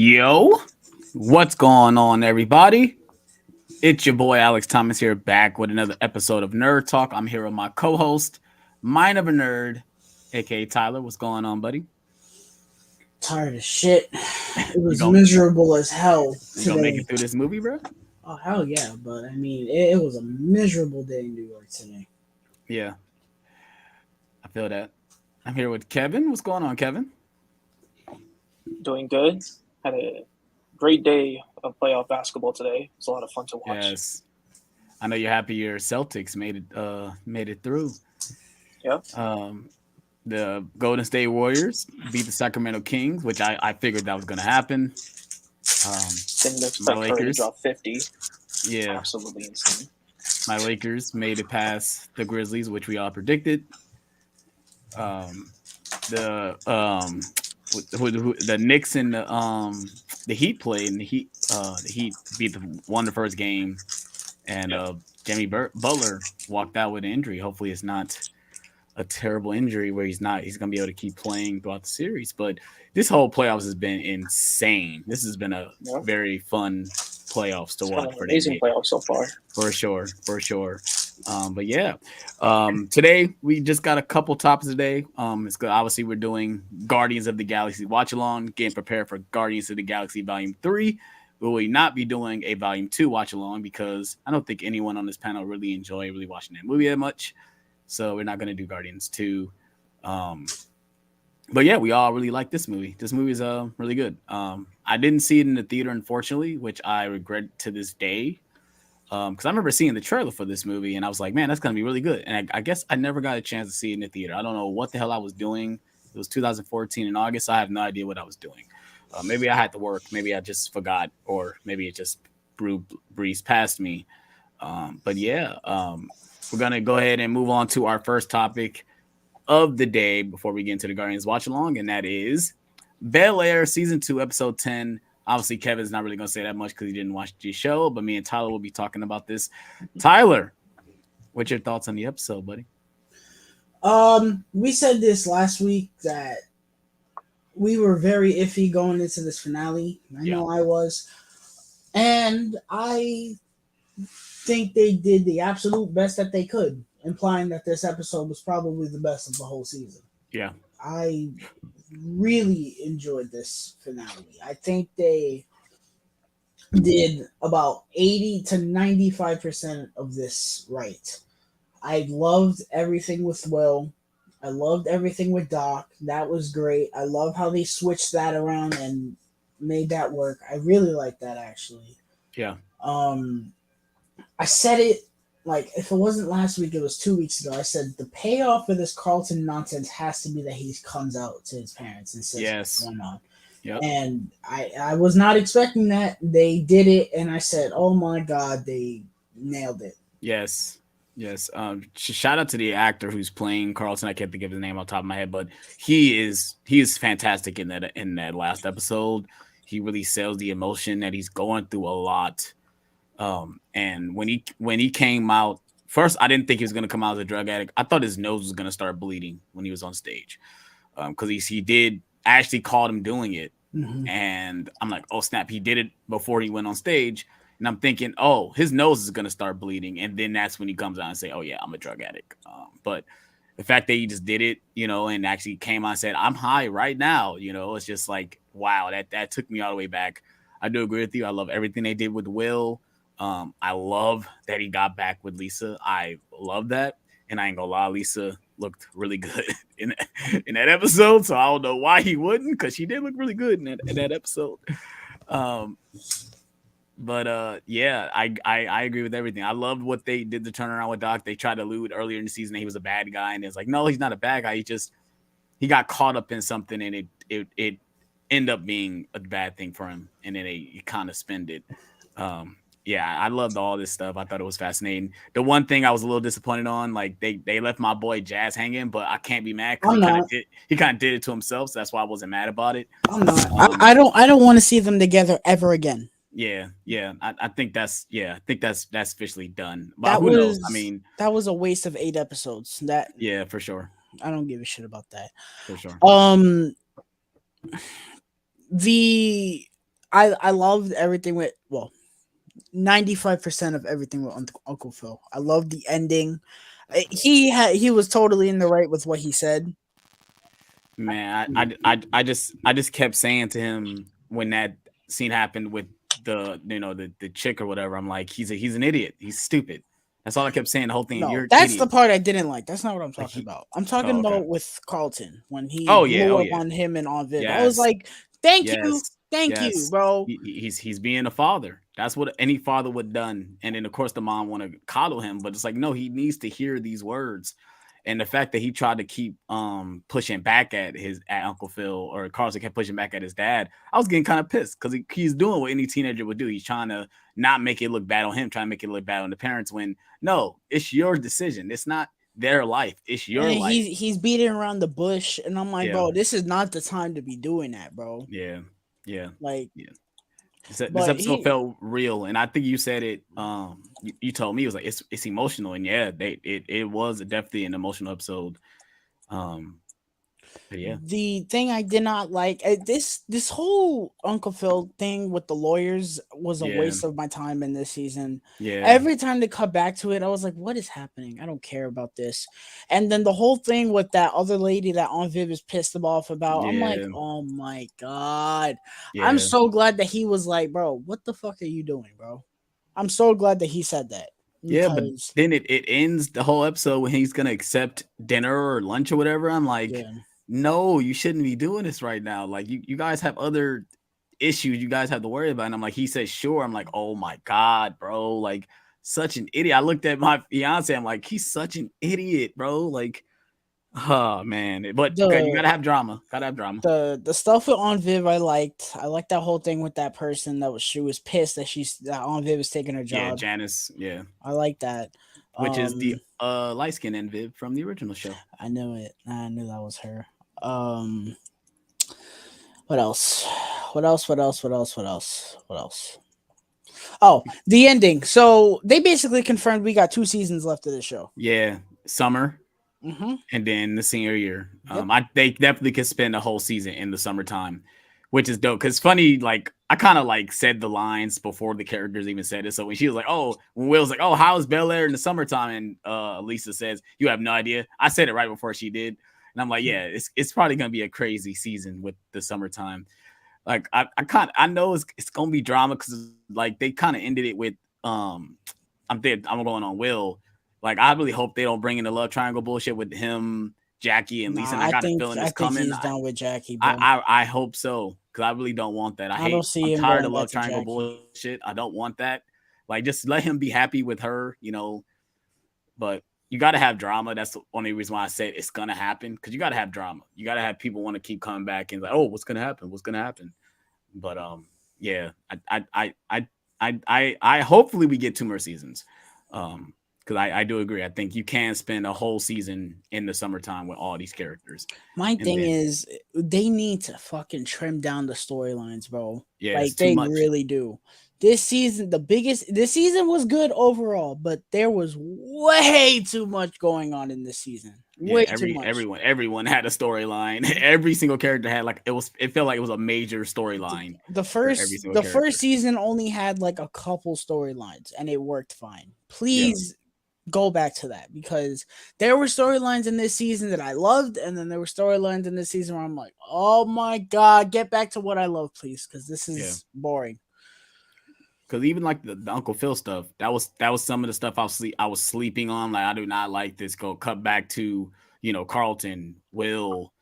Yo, what's going on, everybody? It's your boy Alex Thomas here, back with another episode of Nerd Talk. I'm here with my co-host, Mind of a Nerd, aka Tyler. What's going on, buddy? Tired of shit. It You was gonna miserable as hell you gonna make it today. through this movie, bro? Oh hell yeah! But I mean, it was a miserable day in New York today. Yeah, I feel that. I'm here with Kevin. What's going on, Kevin? Doing good. Had a great day of playoff basketball today. It was a lot of fun to watch. Yes, I know you're happy your Celtics made it through. Yep. The Golden State Warriors beat the Sacramento Kings, which I figured that was going to happen. Didn't expect Curry to Lakers. drop 50. Yeah, Absolutely insane. my Lakers made it past the Grizzlies, which we all predicted. The Knicks and the Heat played, and the Heat won the first game, and Jimmy Butler walked out with an injury. Hopefully, it's not a terrible injury where he's going to be able to keep playing throughout the series. But this whole playoffs has been insane. This has been a very fun playoffs to watch. For amazing playoffs so far. For sure. But yeah, today we just got a couple topics today. It's good. Obviously, we're doing Guardians of the Galaxy watch along, getting prepared for Guardians of the Galaxy Volume 3. We will not be doing a Volume 2 watch along because I don't think anyone on this panel really enjoy watching that movie that much. So we're not going to do Guardians 2. But yeah, we all really like this movie. This movie is really good. I didn't see it in the theater, unfortunately, which I regret to this day. Because I remember seeing the trailer for this movie, and I was like, man, that's going to be really good. And I guess I never got a chance to see it in the theater. I don't know what the hell I was doing. It was 2014 in August. So I have no idea what I was doing. Maybe I had to work. Maybe I just forgot, or maybe it just breezed past me. But yeah, we're going to go ahead and move on to our first topic of the day before we get into the Guardians watch along, and that is Bel Air Season 2, Episode 10. Obviously, Kevin's not really going to say that much because he didn't watch the show, but me and Tyler will be talking about this. Tyler, what's your thoughts on the episode, buddy? We said this last week that we were very iffy going into this finale. I know I was. And I think they did the absolute best that they could, implying that this episode was probably the best of the whole season. Yeah. I really enjoyed this finale. I think they did about 80 to 95% of this right. I loved everything with Will. I loved everything with Doc. That was great. I love how they switched that around and made that work. I really like that, actually. Yeah. I said it, like, if it wasn't last week, it was 2 weeks ago. I said the payoff for this Carlton nonsense has to be that he comes out to his parents and says what's going on. Yep. And I was not expecting that. They did it, and I said, oh my God, they nailed it. Yes. Shout out to the actor who's playing Carlton. I can't think of his name off the top of my head, but he is fantastic in that last episode. He really sells the emotion that he's going through a lot. And when he came out, first I didn't think he was gonna come out as a drug addict. I thought his nose was gonna start bleeding when he was on stage. Because he did actually caught him doing it. Mm-hmm. And I'm like, oh snap, he did it before he went on stage. And I'm thinking, oh, his nose is gonna start bleeding, and then that's when he comes out and say, oh yeah, I'm a drug addict. But the fact that he just did it, and actually came out and said, I'm high right now, it's just like, wow, that took me all the way back. I do agree with you. I love everything they did with Will. I love that he got back with Lisa. I love that. And I ain't gonna lie, Lisa looked really good in that episode. So I don't know why he wouldn't, because she did look really good in that episode. But yeah, I agree with everything. I loved what they did to turn around with Doc. They tried to allude earlier in the season that he was a bad guy, and it's like, no, he's not a bad guy. He got caught up in something, and it ended up being a bad thing for him, and then he kind of spinned it. Yeah, I loved all this stuff. I thought it was fascinating. The one thing I was a little disappointed on, like they left my boy Jazz hanging, but I can't be mad because he kind of did it to himself. So that's why I wasn't mad about it. I'm not. I don't want to see them together ever again. Yeah. I think that's officially done. But who knows? I mean, that was a waste of 8 episodes. Yeah, for sure. I don't give a shit about that. For sure. The I loved everything with 95% of everything with Uncle Phil. I love the ending. He was totally in the right with what he said. Man, I just kept saying to him when that scene happened with the chick or whatever. I'm like, he's an idiot. He's stupid. That's all I kept saying the whole thing. No, You're an that's the idiot. part I didn't like. That's not what I'm Like talking he. about. I'm talking Oh, okay. about with Carlton when he Oh yeah. blew Oh up yeah. on him and on Viv. I was Yes. like, Yes. thank you, Yes. bro. He's being a father. That's what any father would have done. And then of course the mom want to coddle him, but it's like no, he needs to hear these words. And the fact that he tried to keep pushing back at Uncle Phil, or Carlson kept pushing back at his dad, I was getting kind of pissed because he's doing what any teenager would do. He's trying to not make it look bad on him, trying to make it look bad on the parents. When no, it's your decision. It's not their life. It's your And life. he's beating around the bush, and I'm like, Yeah, bro, this is not the time to be doing that, bro. yeah, yeah, Like, yeah. This but episode he felt real, and I think you said it. You told me it was like it's emotional, and yeah, it was definitely an emotional episode. But yeah, The thing I did not like this whole Uncle Phil thing with the lawyers was a yeah, waste of my time in this season. yeah, Every time they cut back to it, I was like, "What is happening? I don't care about this." And then the whole thing with that other lady that Aunt Viv is pissed him off about, I'm like, yeah, "Oh my god!" I'm yeah. so glad that he was like, "Bro, what the fuck are you doing, bro?" I'm so glad that he said that Yeah, but because then it ends the whole episode when he's gonna accept dinner or lunch or whatever. I'm like, yeah. no, you shouldn't be doing this right now. Like you guys have other issues you guys have to worry about. And I'm like, he said sure. I'm like, oh my God, bro. Like such an idiot. I looked at my fiance, I'm like, he's such an idiot, bro. Like, oh man. But good, you The gotta have drama. Gotta have drama. the stuff with Aunt Viv I liked. I liked that whole thing with that person she was pissed that Aunt Viv was taking her Yeah, job. Janice, yeah. I like that. Which is the Um light skin Viv from the original show. I knew it. I knew that was her. Um what else? What else? What else? What else? What else? What else? Oh, the ending. So they basically confirmed we got 2 seasons left of the show. Yeah. Summer. Mm-hmm. And then the senior year. Yep. They definitely could spend a whole season in the summertime, which is dope. Cause funny, like I kind of like said the lines before the characters even said it. So when she was like, "Oh," when Will's like, "Oh, how's Bel Air in the summertime?" and Lisa says, "You have no idea." I said it right before she did, and I'm like, "Yeah, it's probably gonna be a crazy season with the summertime." Like I know it's gonna be drama because like they kind of ended it with I'm going on Will. Like I really hope they don't bring in the love triangle bullshit with him, Jackie, and Lisa. Nah, And I got a feeling I it's think coming. he's done with Jackie, I bro. I, I hope so because I really don't want that. I don't see I'm him tired going of back love to triangle Jackie. bullshit. I don't want that. Like just let him be happy with her, But you got to have drama. That's the only reason why I said it's gonna happen because you got to have drama. You got to have people want to keep coming back and like, oh, what's gonna happen? What's gonna happen? But yeah, I hopefully we get 2 more seasons. Because I do agree. I think you can spend a whole season in the summertime with all these characters. My And thing then is, they need to fucking trim down the storylines, bro. yeah, it's Like too they much. really do. This season, this season was good overall, but there was way too much going on in this season. Yeah, Way too much. everyone had a storyline. Every single character had like it felt like it was a major storyline for every single The first character. season only had like a couple storylines, and it worked fine. Yeah, Please go back to that because there were storylines in this season that I loved, and then there were storylines in this season where I'm like, oh my god, get back to what I love, please, because this yeah. is boring. Because even like the Uncle Phil stuff, that was some of the stuff I was sleeping on. Like I do not like this. Go cut back to Carlton, Will,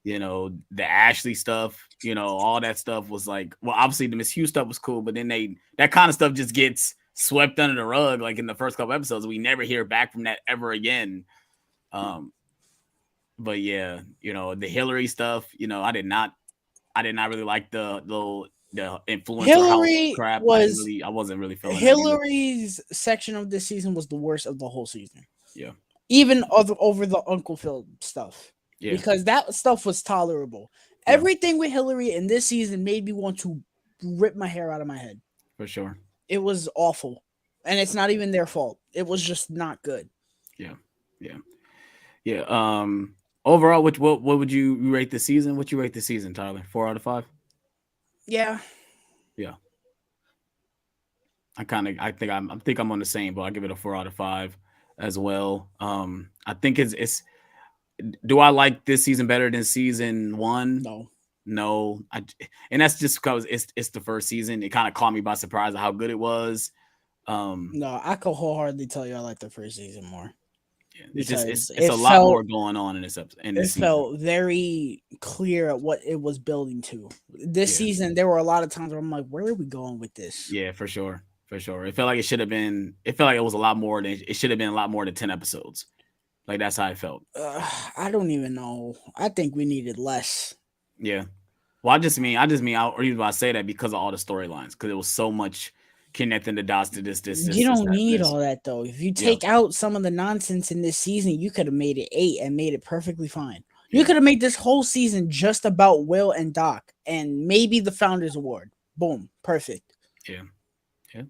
the Ashley stuff. All that stuff was like, well, obviously the Miss Hugh stuff was cool, but then that kind of stuff just gets swept under the rug. Like in the first couple episodes, we never hear back from that ever again. But yeah, the Hillary stuff. I did not really like the influencer house Hillary crap. was I wasn't really feeling that either. Hillary's section of this season was the worst of the whole season. Yeah. Even over the Uncle Phil stuff. Yeah. Because that stuff was tolerable. Yeah. Everything with Hillary in this season made me want to rip my hair out of my head. For sure. It was awful. And it's not even their fault. It was just not good. Yeah. Yeah. Yeah. Overall, what would you rate the season? What you rate the season, Tyler? 4 out of 5? Yeah. Yeah. I think I'm on the same, but I give it a 4 out of 5 as well. I think it's. Do I like this season better than season one? No. No, and that's just because it's the first season. It kind of caught me by surprise of how good it was. No, I could wholeheartedly tell you I like the first season more. Yeah, Because it's it a lot more felt going on in this episode in it this season. felt very clear at what it was building to. This Yeah. season, there were a lot of times where I'm like, where are we going with this? Yeah, for sure, for sure. It felt like it should have been. It felt like it was a lot more than it should have been. A lot more than 10 episodes. Like that's how I felt. I don't even know. I think we needed less. Yeah. Well, I just mean, or even I say that because of all the storylines, because it was so much connecting the dots to this. You don't that, need this. all that though. If you take out some of the nonsense in this season, you could have made it 8 and made it perfectly fine. You could have made this whole season just about Will and Doc and maybe the Founders Award. Boom. Perfect. Yeah. Yeah.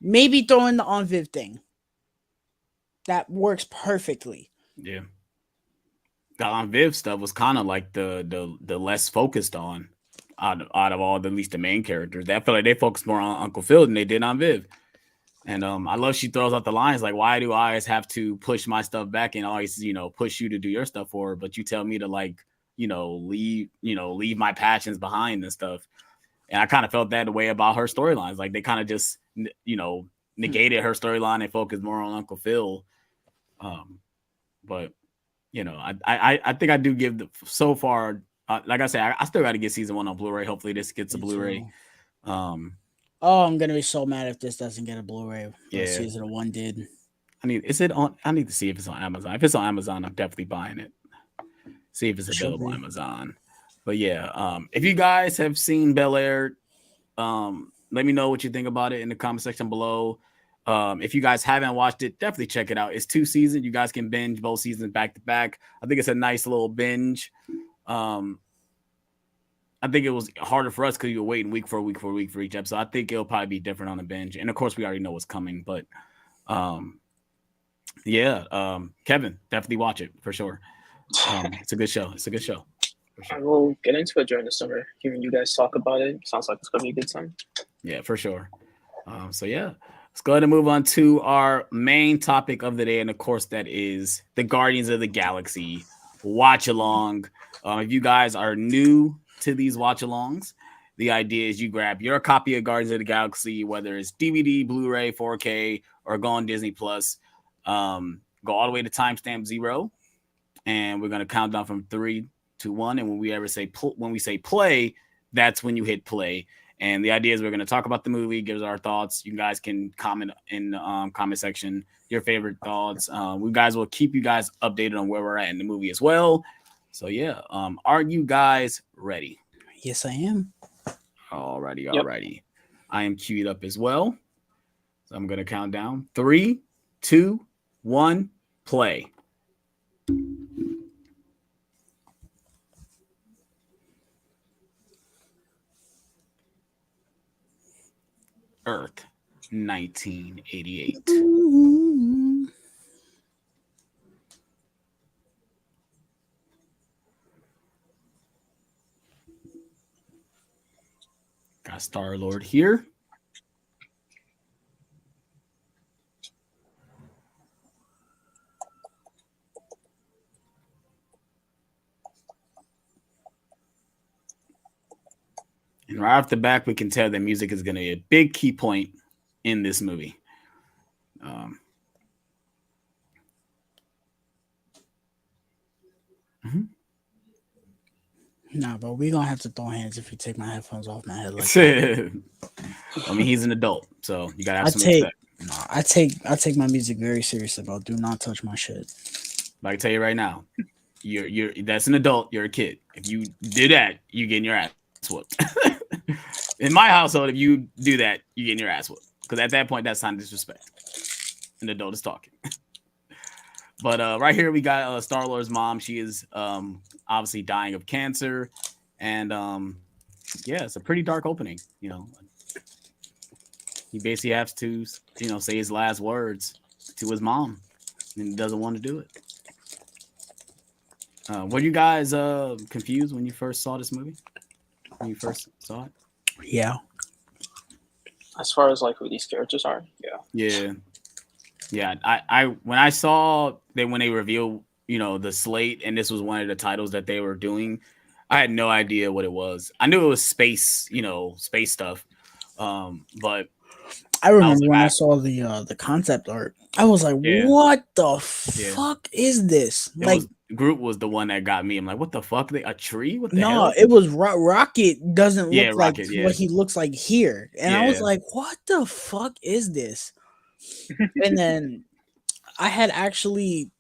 Maybe throw in the On Viv thing. That works perfectly. Yeah. The On Viv stuff was kind of like the less focused on out of all the at least the main characters. I feel like they focused more on Uncle Phil than they did on Viv. And I love she throws out the lines like, why do I always have to push my stuff back and always, push you to do your stuff forward, but you tell me to leave my passions behind and stuff. And I kind of felt that way about her storylines. Like they kind of just, negated her storyline and focused more on Uncle Phil. But I think I do give so far. Like I said, I still got to get season 1 on Blu-ray. Hopefully, this gets a Blu-ray. I'm gonna be so mad if this doesn't get a Blu-ray. Yeah, season 1 did. I need to see if it's on Amazon. If it's on Amazon, I'm definitely buying it. See if it's available on Amazon. But yeah, if you guys have seen Bel Air, let me know what you think about it in the comment section below. If you guys haven't watched it, definitely check it out. It's 2 seasons. You guys can binge both seasons back to back. I think it's a nice little binge. I think it was harder for us because you were waiting week for week for each episode. I think it'll probably be different on the binge. And of course, we already know what's coming. But Kevin, definitely watch it for sure. It's a good show. It's a good show. Sure. I will get into it during the summer. Hearing you guys talk about it sounds like it's going to be a good time. Yeah, for sure. Let's go ahead and move on to our main topic of the day. And of course, that is the Guardians of the Galaxy watch along. If you guys are new to these watch alongs, the idea is you grab your copy of Guardians of the Galaxy, whether it's DVD, Blu-ray, 4K, or go on Disney Plus. Go all the way to timestamp 0, and we're gonna count down from 3 to 1. And when we say play, that's when you hit play. And the idea is we're going to talk about the movie, give us our thoughts. You guys can comment in the comment section your favorite thoughts. We guys will keep you guys updated on where we're at in the movie as well. So yeah, are you guys ready? Yes, I am. Alrighty. Yep. I am queued up as well. So I'm going to count down 3, 2, 1, play. Earth, 1988. Got Star-Lord here. And right off the back, we can tell that music is going to be a big key point in this movie. Nah, but we're gonna have to throw hands if you take my headphones off my head like that. I mean, he's an adult, so you gotta have some respect. No, I take my music very seriously, bro. Do not touch my shit. But I can tell you right now, you're that's an adult. You're a kid. If you do that, you getting your ass whooped. In my household, if you do that, you getting your ass whooped. Because at that point, that's sign of disrespect. An adult is talking. But right here, we got Star-Lord's mom. She is obviously dying of cancer. And it's a pretty dark opening. He basically has to, say his last words to his mom. And he doesn't want to do it. Were you guys confused when you first saw this movie? When you first saw it? Yeah. As far as like who these characters are, Yeah. Yeah. I when I saw that when they revealed, the slate and this was one of the titles that they were doing, I had no idea what it was. I knew it was space, space stuff. But I I was remember when like, I saw the concept art. I was like, yeah, "What the yeah. fuck is this?" It Like, was Groot was the one that got me. I'm like, what the fuck? A tree? What the no, hell? it was Rocket. Doesn't Yeah, look like Rocket. what Yeah, he looks like here, and I was yeah. like, "What the fuck is this?" And then I had actually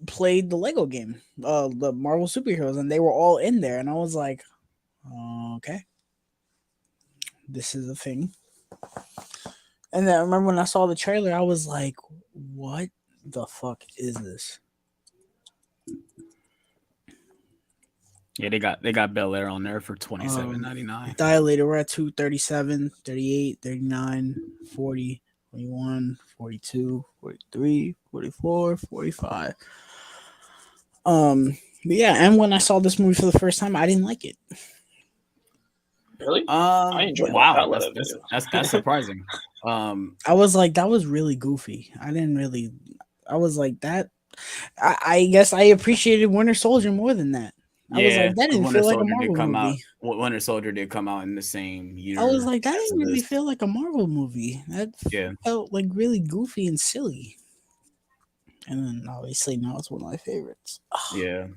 played the Lego game, the Marvel superheroes, and they were all in there, and I was like, "Okay, this is a thing." And then I remember when I saw the trailer, I was like, "What the fuck is this?" Yeah, they got Bel Air on there for $27.99. Dilated, we're at 237, 38, 39, 40, 41, 42, 43, 44, 45. But yeah, and when I saw this movie for the first time, I didn't like it. really. I enjoyed the Wow, hell out of it. that's surprising. I was like, that was really goofy. I was like, that. I guess I appreciated Winter Soldier more than that. I was Yeah, like, that 'cause didn't feel like a Marvel movie. Winter Soldier did come out in the same year. I was like, that as didn't really this. feel like a Marvel movie. That Yeah, felt like really goofy and silly. And then obviously now it's one of my favorites. yeah.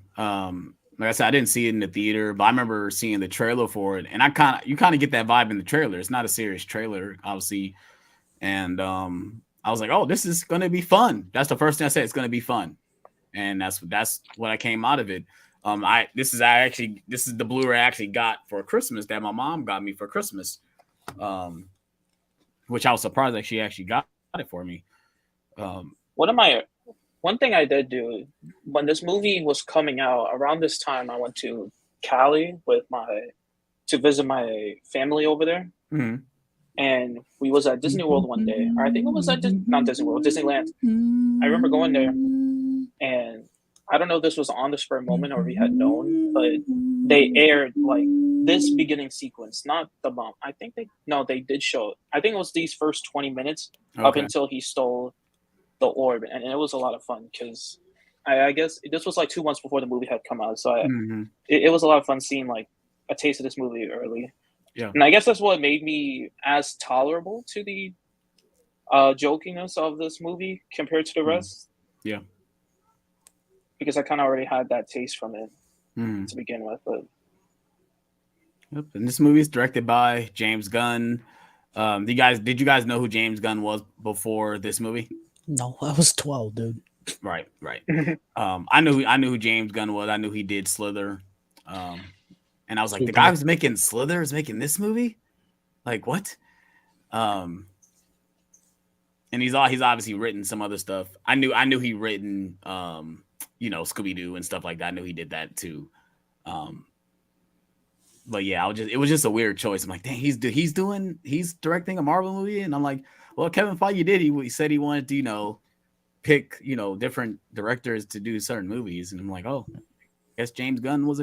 Like I said, I didn't see it in the theater, but I remember seeing the trailer for it, and you kind of get that vibe in the trailer. It's not a serious trailer, obviously, and I was like, oh, this is gonna be fun. That's the first thing I said. It's gonna be fun, and that's what I came out of it. This is the Blu-ray I actually got for Christmas that my mom got me for Christmas, which I was surprised that she actually got it for me. One thing I did do when this movie was coming out around this time, I went to Cali to visit my family over there, Mm-hmm. and we was at Disney World one day, or I think it was at not Disney World, Disneyland. I remember going there, and I don't know if this was on the spur moment or we had known, but they aired like this beginning sequence, not the bomb. I think they did show it. I think it was these first 20 minutes up until he stole the orb, and it was a lot of fun because I guess this was like 2 months before the movie had come out, so it was a lot of fun seeing like a taste of this movie early. Yeah, and I guess that's what made me as tolerable to the jokiness of this movie compared to the rest. Yeah, because I kind of already had that taste from it to begin with. But yep. And this movie is directed by James Gunn. Did you guys know who James Gunn was before this movie? No, I was 12, dude. Right. I knew who James Gunn was. I knew he did Slither. And I was like, the guy who's making Slither is making this movie? Like what? And he's obviously written some other stuff. I knew he written Scooby Doo and stuff like that. I knew he did that too. But yeah, it was just a weird choice. I'm like, dang, he's directing a Marvel movie, and I'm like, well, Kevin Feige did. He said he wanted to, pick, different directors to do certain movies, and I'm like, oh, I guess James Gunn was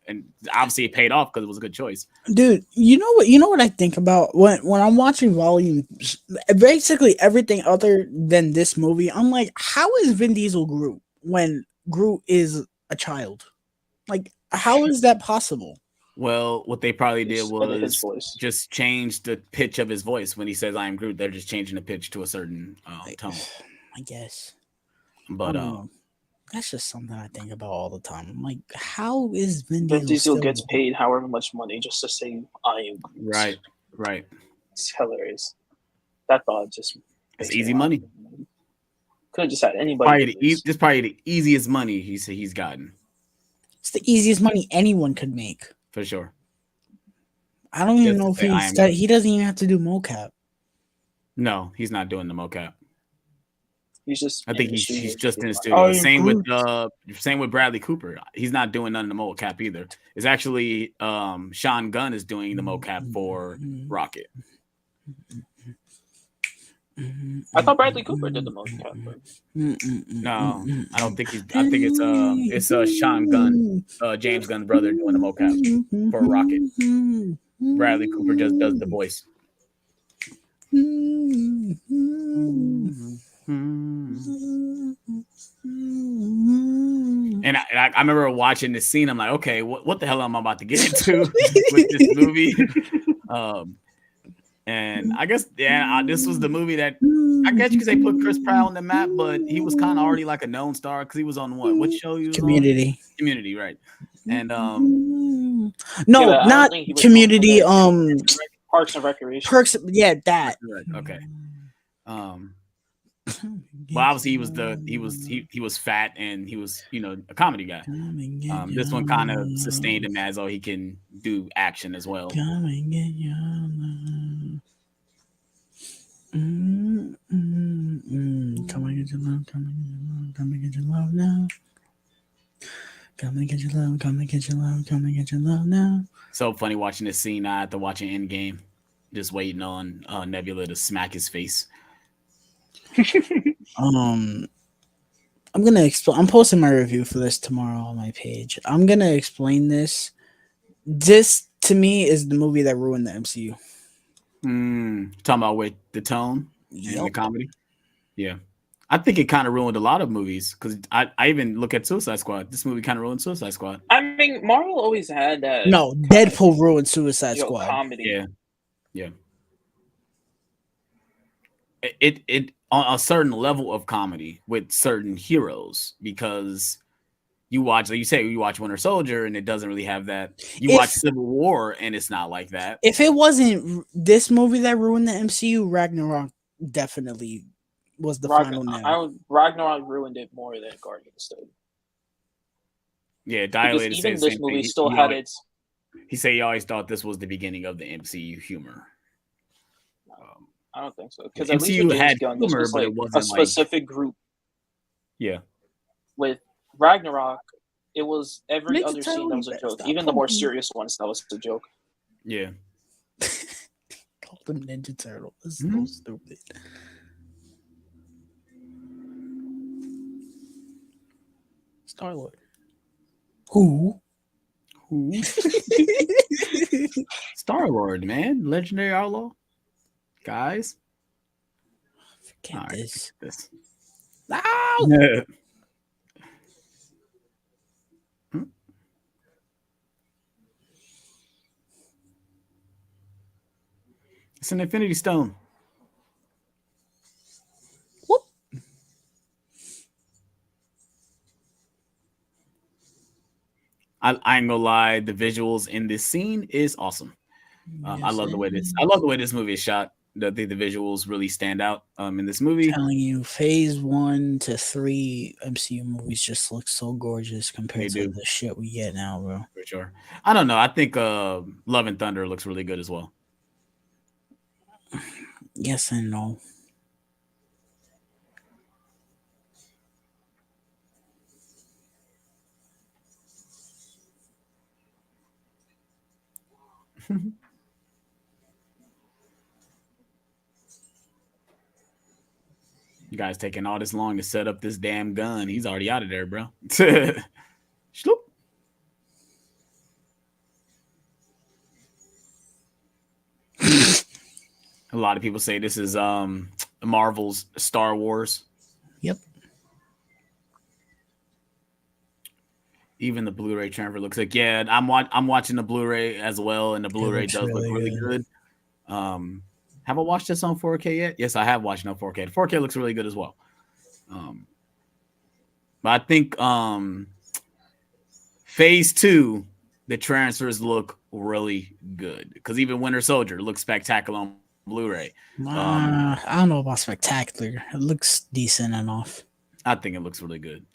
and obviously it paid off because it was a good choice. Dude, you know what I think about when I'm watching volumes, basically everything other than this movie. I'm like, how is Vin Diesel Groot when Groot is a child? Like, how is that possible? Well, what they probably did was just change the pitch of his voice. When he says "I am Groot," they're just changing the pitch to a certain tone. I guess. But that's just something I think about all the time. I'm like, how is Vin Diesel gets paid however much money just to say "I am Groot"? Right. It's hilarious. That thought just it's easy money. Could have just had anybody. It's probably the easiest money he's gotten. It's the easiest money anyone could make. For sure. I don't even know if he doesn't even have to do mocap. No, he's not doing the mocap. He's just. I think he's just in the studio. Same with Bradley Cooper. He's not doing none of the mocap either. It's actually Sean Gunn is doing the mocap for Rocket. I thought Bradley Cooper did the mocap. No, I don't think he's. I think it's Sean Gunn, James Gunn's brother, doing the mocap for Rocket. Bradley Cooper just does the voice. And I remember watching this scene. I'm like, okay, what the hell am I about to get into with this movie? And I guess this was the movie that I guess you could say put Chris Pratt on the map, but he was kind of already like a known star because he was on what show he was Community. on? Community, right? And no, Yeah, I not don't think he was Community. Parks and Recreation. Perks. Yeah, that. Okay. Well, obviously he was fat and he was a comedy guy. This one kind of sustained him as he can do action as well. Come and get your love. Come and get your love. Come and get your love now. Come and get your love. Come and get your love. Come and get your love now. So funny watching this scene. I had to watch an Endgame, just waiting on Nebula to smack his face. I'm gonna explain. I'm posting my review for this tomorrow on my page. I'm gonna explain this. This to me is the movie that ruined the MCU. Talking about with the tone and the comedy. Yeah, I think it kind of ruined a lot of movies because I even look at Suicide Squad. This movie kind of ruined Suicide Squad. I mean, Marvel always had that. No, Deadpool ruined Suicide Squad. Comedy. Yeah. It on a certain level of comedy with certain heroes because you watch, like you say, you watch Winter Soldier and it doesn't really have that. You watch Civil War and it's not like that. If it wasn't this movie that ruined the MCU, Ragnarok definitely was the final nail. Ragnarok ruined it more than Guardians did. Yeah, Dilated. Because even this movie still had its. He said he always thought this was the beginning of the MCU humor. I don't think so. Because at least with James Gunn, this was like a specific group. Yeah. With Ragnarok, it was every other scene that was a joke. Even the more serious ones, that was a joke. Yeah. Call them Ninja Turtle. That's so stupid. Star-Lord. Who? Star-Lord, man. Legendary Outlaw. Guys. Forget this. No! It's an Infinity Stone. Whoop. I ain't gonna lie, the visuals in this scene is awesome. I love the way this movie is shot. I think the visuals really stand out in this movie. I'm telling you, phase 1 to 3 MCU movies just look so gorgeous compared to the shit we get now, bro. For sure. I don't know. I think Love and Thunder looks really good as well. Yes and no. You guys taking all this long to set up this damn gun. He's already out of there, bro. Shloop. A lot of people say this is Marvel's Star Wars. Yep. Even the Blu-ray transfer looks like, yeah, I'm watching the Blu-ray as well, and the Blu-ray does look really good. Have I watched this on 4K yet? Yes, I have watched it on 4K. The 4K looks really good as well. But I think phase 2, the transfers look really good because even Winter Soldier looks spectacular on Blu-ray. I don't know about spectacular. It looks decent enough. I think it looks really good.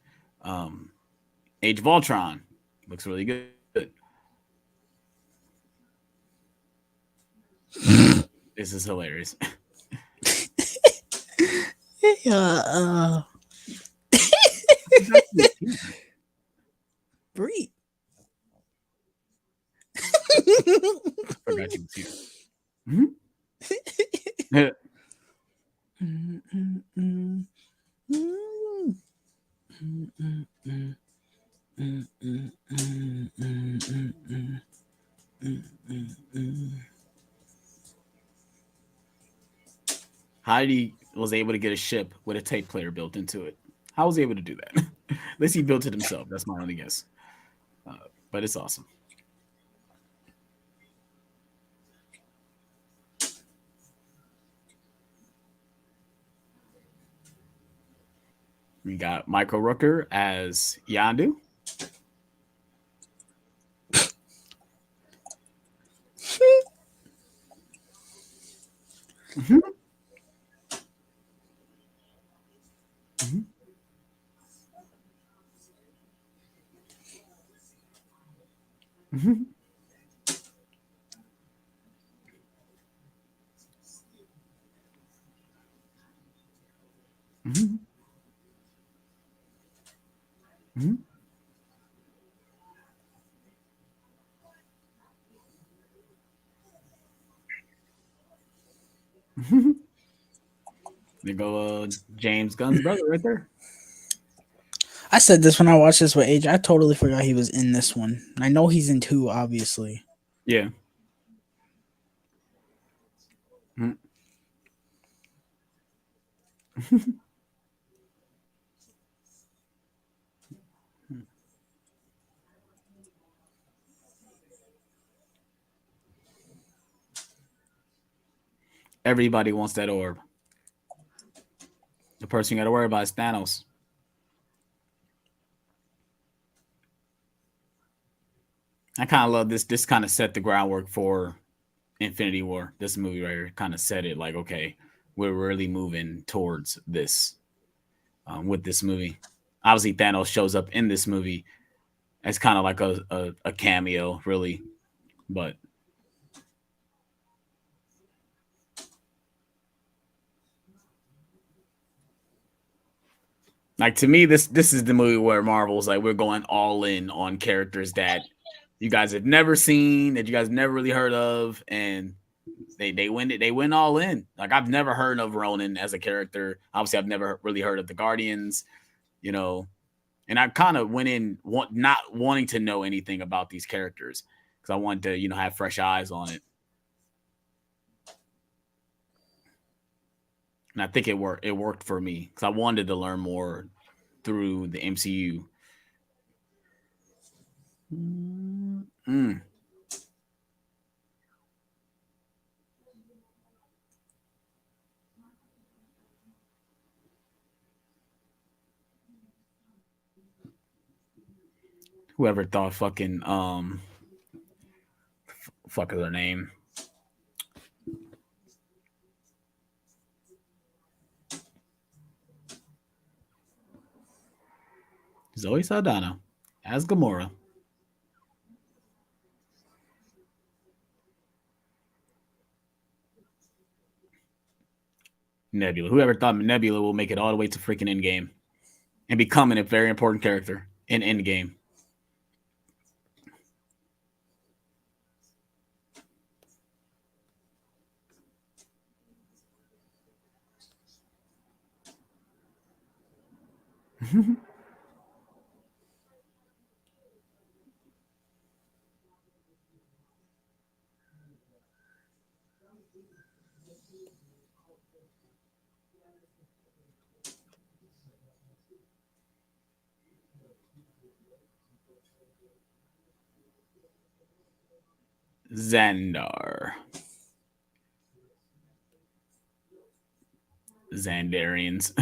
Age of Ultron looks really good. This is hilarious. Breathe. Forgot you was here. How did he was able to get a ship with a tape player built into it? How was he able to do that? At least he built it himself. That's my only guess. But it's awesome. We got Michael Rooker as Yandu. Mm-hmm. Mm-hmm. Mm-hmm. Mm-hmm. Mm-hmm. Mm-hmm. There go James Gunn's brother right there. I said this when I watched this with Age. I totally forgot he was in this one. I know he's in 2, obviously. Yeah. Mm-hmm. Everybody wants that orb. The person you got to worry about is Thanos. I kind of love this. This kind of set the groundwork for Infinity War. This movie right here kind of set it like, okay, we're really moving towards this with this movie. Obviously, Thanos shows up in this movie as kind of like a cameo, really. But like to me, this is the movie where Marvel's like we're going all in on characters that you guys have never seen, that you guys never really heard of, and they went all in. Like I've never heard of Ronan as a character. Obviously, I've never really heard of the Guardians, you know, and I kind of went in not wanting to know anything about these characters because I wanted to, have fresh eyes on it. And I think it worked. It worked for me because I wanted to learn more through the MCU. Mm. Whoever thought fucking fuck is her name? Zoe Saldana as Gamora. Nebula. Whoever thought Nebula will make it all the way to freaking Endgame and becoming a very important character in Endgame. Xandar. Xandarians.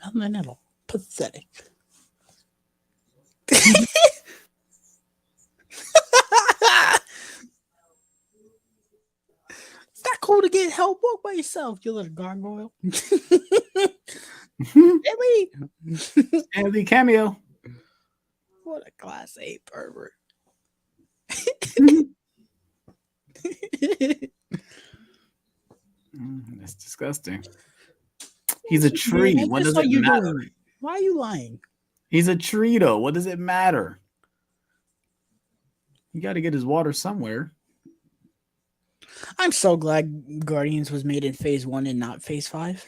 Nothing at all. Pathetic. It's not cool to get help. Walk by yourself, you little gargoyle. Really? Stanley cameo. What a class A pervert. That's disgusting. He's a tree. What does it matter? Doing? Why are you lying? He's a tree, though. What does it matter? You got to get his water somewhere. I'm so glad Guardians was made in phase 1 and not phase 5.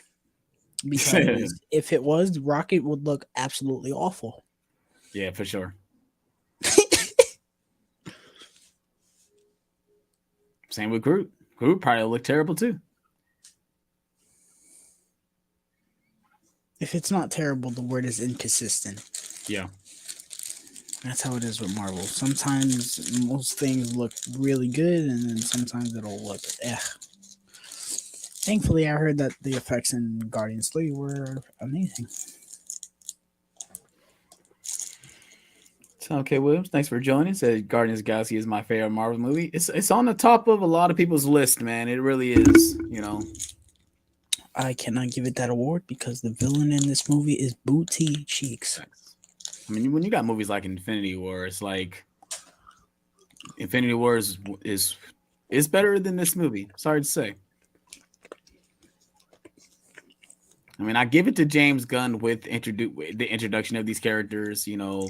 Because if it was, Rocket would look absolutely awful. Yeah, for sure. Same with Groot. Groot probably looked terrible too. If it's not terrible, the word is inconsistent. Yeah. That's how it is with Marvel. Sometimes most things look really good, and then sometimes it'll look eh. Thankfully, I heard that the effects in Guardians 3 were amazing. So, okay, Williams, thanks for joining. Said Guardians of the Galaxy is my favorite Marvel movie. It's on the top of a lot of people's list, man. It really is. You know, I cannot give it that award because the villain in this movie is Booty Cheeks. I mean, when you got movies like Infinity War, it's like Infinity War is better than this movie. Sorry to say. I mean, I give it to James Gunn with the introduction of these characters. You know,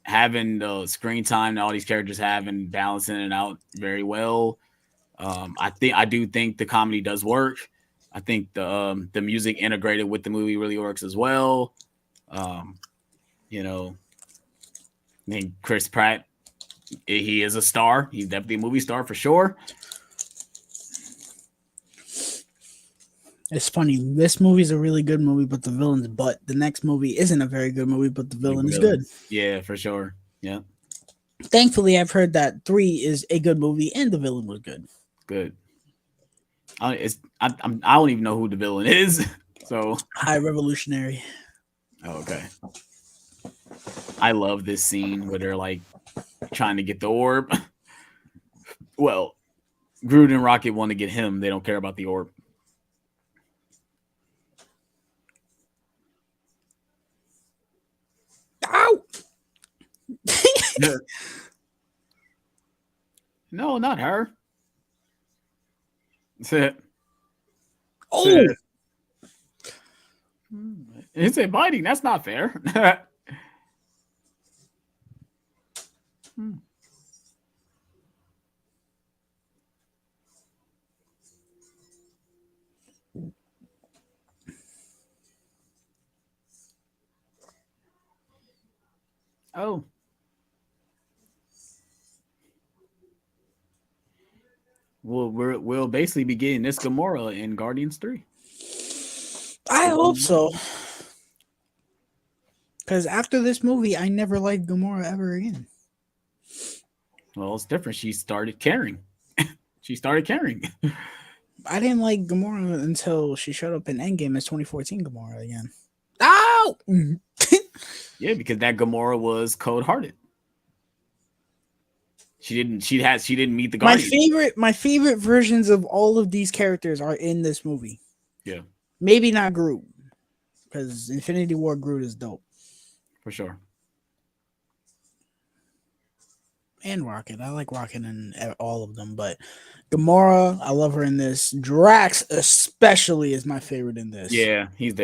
having the screen time that all these characters have and balancing it out very well. I do think the comedy does work. I think the music integrated with the movie really works as well. You know, I mean, Chris Pratt, he is a star. He's definitely a movie star for sure. It's funny. This movie's a really good movie, but the villain's butt. The next movie isn't a very good movie, but the villain is good. Yeah, for sure. Yeah. Thankfully, I've heard that 3 is a good movie and the villain was good. Good. I don't even know who the villain is. So High Revolutionary. Oh, okay. I love this scene where they're like trying to get the orb. Well, Groot and Rocket want to get him. They don't care about the orb. Ow! No, not her. That's it. Oh! It's a biting. That's not fair. Oh. We'll basically be getting this Gamora in Guardians 3. I hope so. Because after this movie, I never liked Gamora ever again. Well, it's different. She started caring. She started caring. I didn't like Gamora until she showed up in Endgame as 2014 Gamora again. Ow! Yeah, because that Gamora was cold-hearted. She didn't meet the Guardians. My favorite versions of all of these characters are in this movie. Yeah. Maybe not Groot, because Infinity War Groot is dope. For sure. And Rocket. I like Rocket in all of them, but Gamora, I love her in this. Drax especially is my favorite in this. Yeah, he's the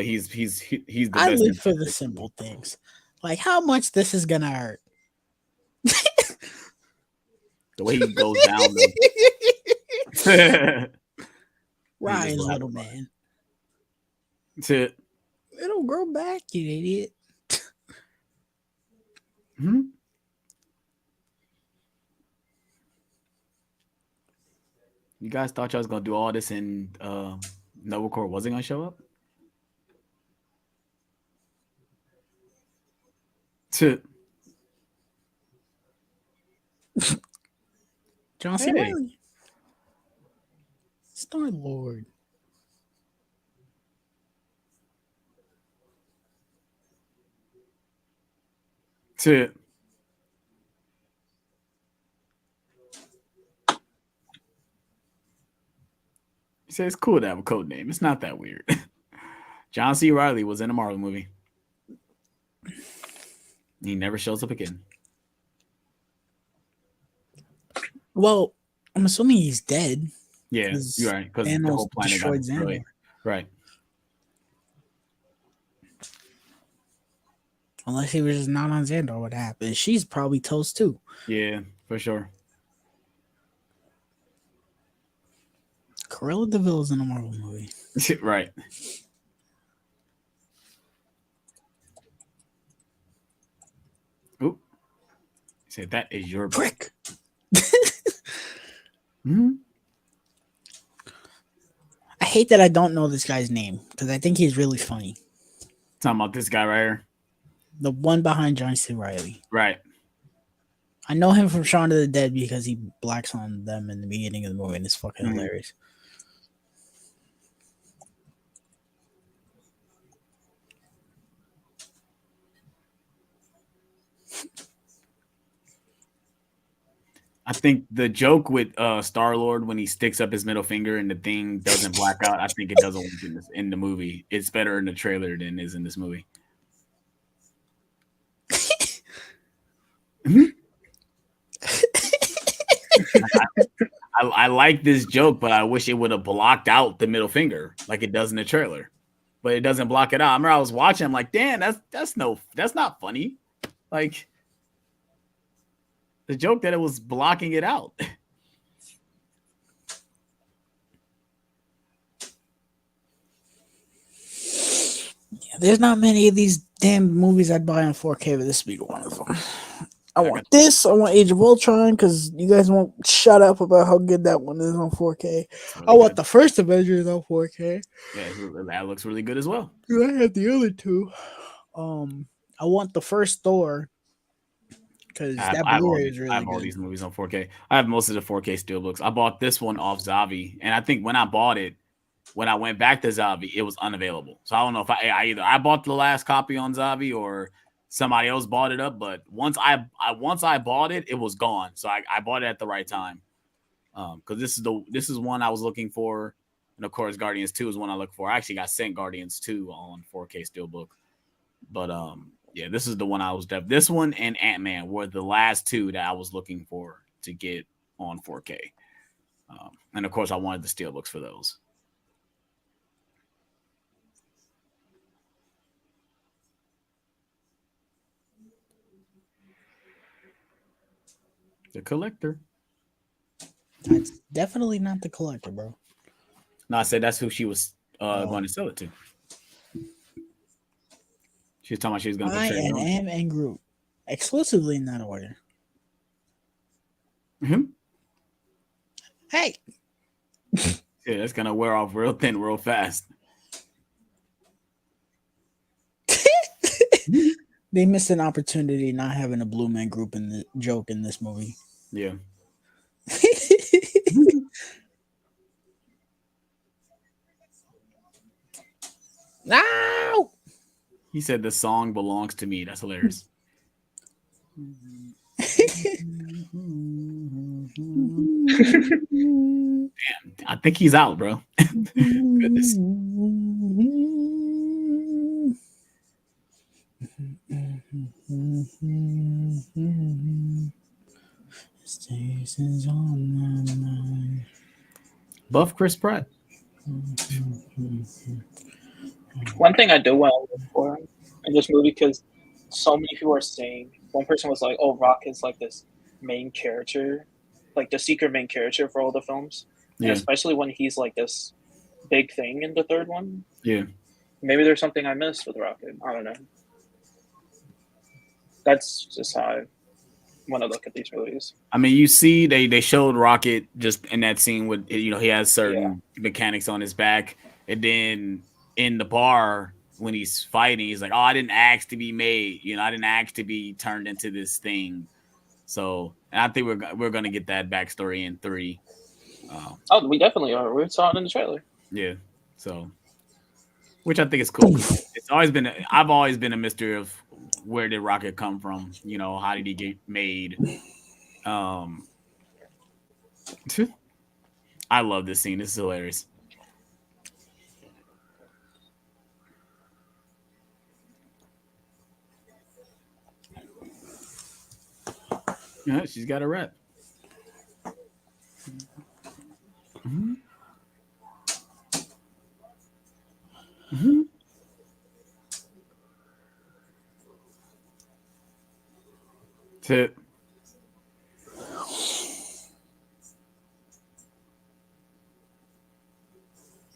I best. live for the simple things. Like how much this is gonna hurt. The way he goes down. Rise, little man. To It'll grow back, you idiot. Hmm? You guys thought y'all was gonna do all this and Nova Corps wasn't gonna show up? To John C. Reilly. Star Lord. To He said it's cool to have a code name. It's not that weird. John C. Reilly was in a Marvel movie. He never shows up again. Well, I'm assuming he's dead. Yeah, you're right. Because the whole planet got destroyed. Right. Unless he was just not on Xandar, what happened? She's probably toast too. Yeah, for sure. Cruella de Vil's in a Marvel movie. Right. Oop. He said that is your prick. Mm-hmm. I hate that I don't know this guy's name because I think he's really funny. Talking about this guy right here. The one behind John C. Riley. Right. I know him from Shaun of the Dead because he blacks on them in the beginning of the movie, and it's fucking hilarious. I think the joke with Star Lord when he sticks up his middle finger and the thing doesn't black out, I think it doesn't work in the movie. It's better in the trailer than it is in this movie. I like this joke, but I wish it would have blocked out the middle finger like it does in the trailer. But it doesn't block it out. I remember I was watching, I'm like, damn, that's not funny. Like the joke that it was blocking it out. Yeah, there's not many of these damn movies I'd buy on 4K, but this would be one of them. I want this. I want Age of Ultron because you guys won't shut up about how good that one is on 4K. Really I want the first Avengers on 4K. Yeah, that looks really good as well. I have the other two. I want the first Thor because that Blu-ray is really good. I have all these movies on 4K. I have most of the 4K steelbooks. I bought this one off Zavi, and I think when I bought it, when I went back to Zavi, it was unavailable. So I don't know if I either I bought the last copy on Zavi or somebody else bought it up. But once I bought it, it was gone. So I bought it at the right time. Because this is one I was looking for, and of course Guardians 2 is one I look for. I actually got sent Guardians 2 on 4K steelbook, but yeah, this is the one I was this one and Ant-Man were the last two that I was looking for to get on 4K, and of course I wanted the steelbooks for those. The collector. That's definitely not the collector, bro. No, I said that's who she was going to sell it to. She was talking about she was going to. I and Groot exclusively in that order. Mm-hmm. Hey. Yeah, that's gonna wear off real thin, real fast. They missed an opportunity not having a Blue Man Group in the joke in this movie. Yeah. No. He said the song belongs to me. That's hilarious. Damn, I think he's out, bro. Goodness. Buff Chris Pratt. One thing I do want to look for in this movie, because so many people are saying, one person was like, "Oh, Rock is like this main character, like the secret main character for all the films," yeah. And especially when he's like this big thing in the third one. Yeah, maybe there's something I missed with Rocket. I don't know. That's just how I want to look at these movies. I mean, you see, they showed Rocket just in that scene with, you know, he has certain mechanics on his back, and then in the bar when he's fighting, he's like, "Oh, I didn't ask to be made. You know, I didn't ask to be turned into this thing." So, and I think we're gonna get that backstory in 3. Oh, we definitely are. We saw it in the trailer. Yeah. So, which I think is cool. It's always been I've always been a mystery of where did Rocket come from? You know, how did he get made? I love this scene. This is hilarious. Yeah, she's got a rep. Mm-hmm. Mm-hmm. Tip.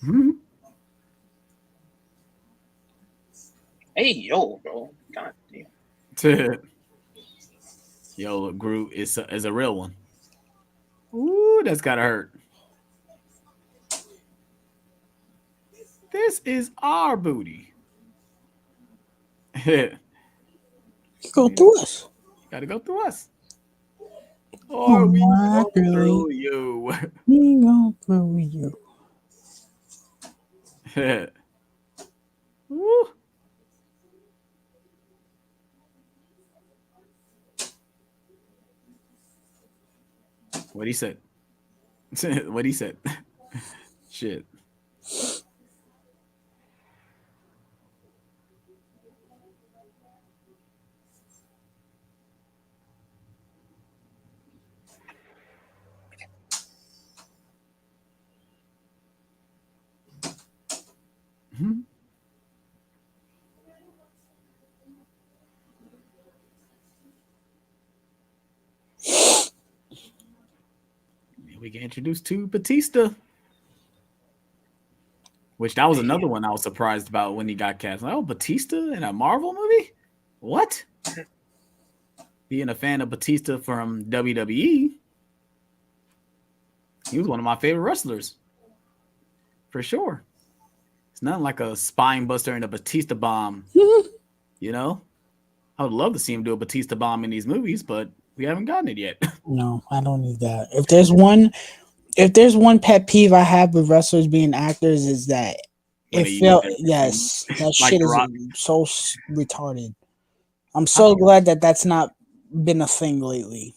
Mm-hmm. Hey, yo, bro. God damn. Tip. Yo, Groot is a real one. Ooh. Ooh, that's gotta hurt. This is our booty. You You go through us. gotta go through us. Oh, Or we my go girl. through you. We go through you. Woo. What he said. What he said. Shit. Mhm. We get introduced to Batista, which that was another one I was surprised about when he got cast. Like, oh, Batista in a Marvel movie? What? Being a fan of Batista from WWE, he was one of my favorite wrestlers, for sure. It's nothing like a spine buster and a Batista bomb, you know? I would love to see him do a Batista bomb in these movies, but we haven't gotten it yet. No, I don't need that. If there's one pet peeve I have with wrestlers being actors is that When it they use felt their yes, that like shit The is Rock. so retarded. I'm so glad that that's not been a thing lately.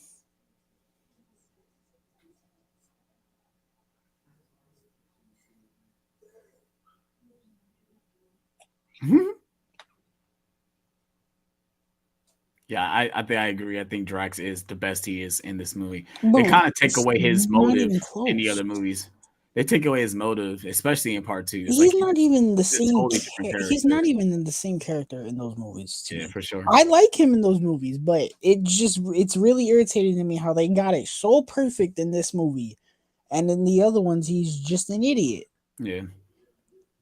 Yeah, I think I agree. I think Drax is the best he is in this movie. They Bro, kind of take it's away his not motive even in the close. other movies. They take away his motive, especially in part 2. It's He's like not even the he's a same. totally different He's character. not even in the same character in those movies to Yeah, me. for sure. I like him in those movies, but it's really irritating to me how they got it so perfect in this movie, and in the other ones he's just an idiot. Yeah,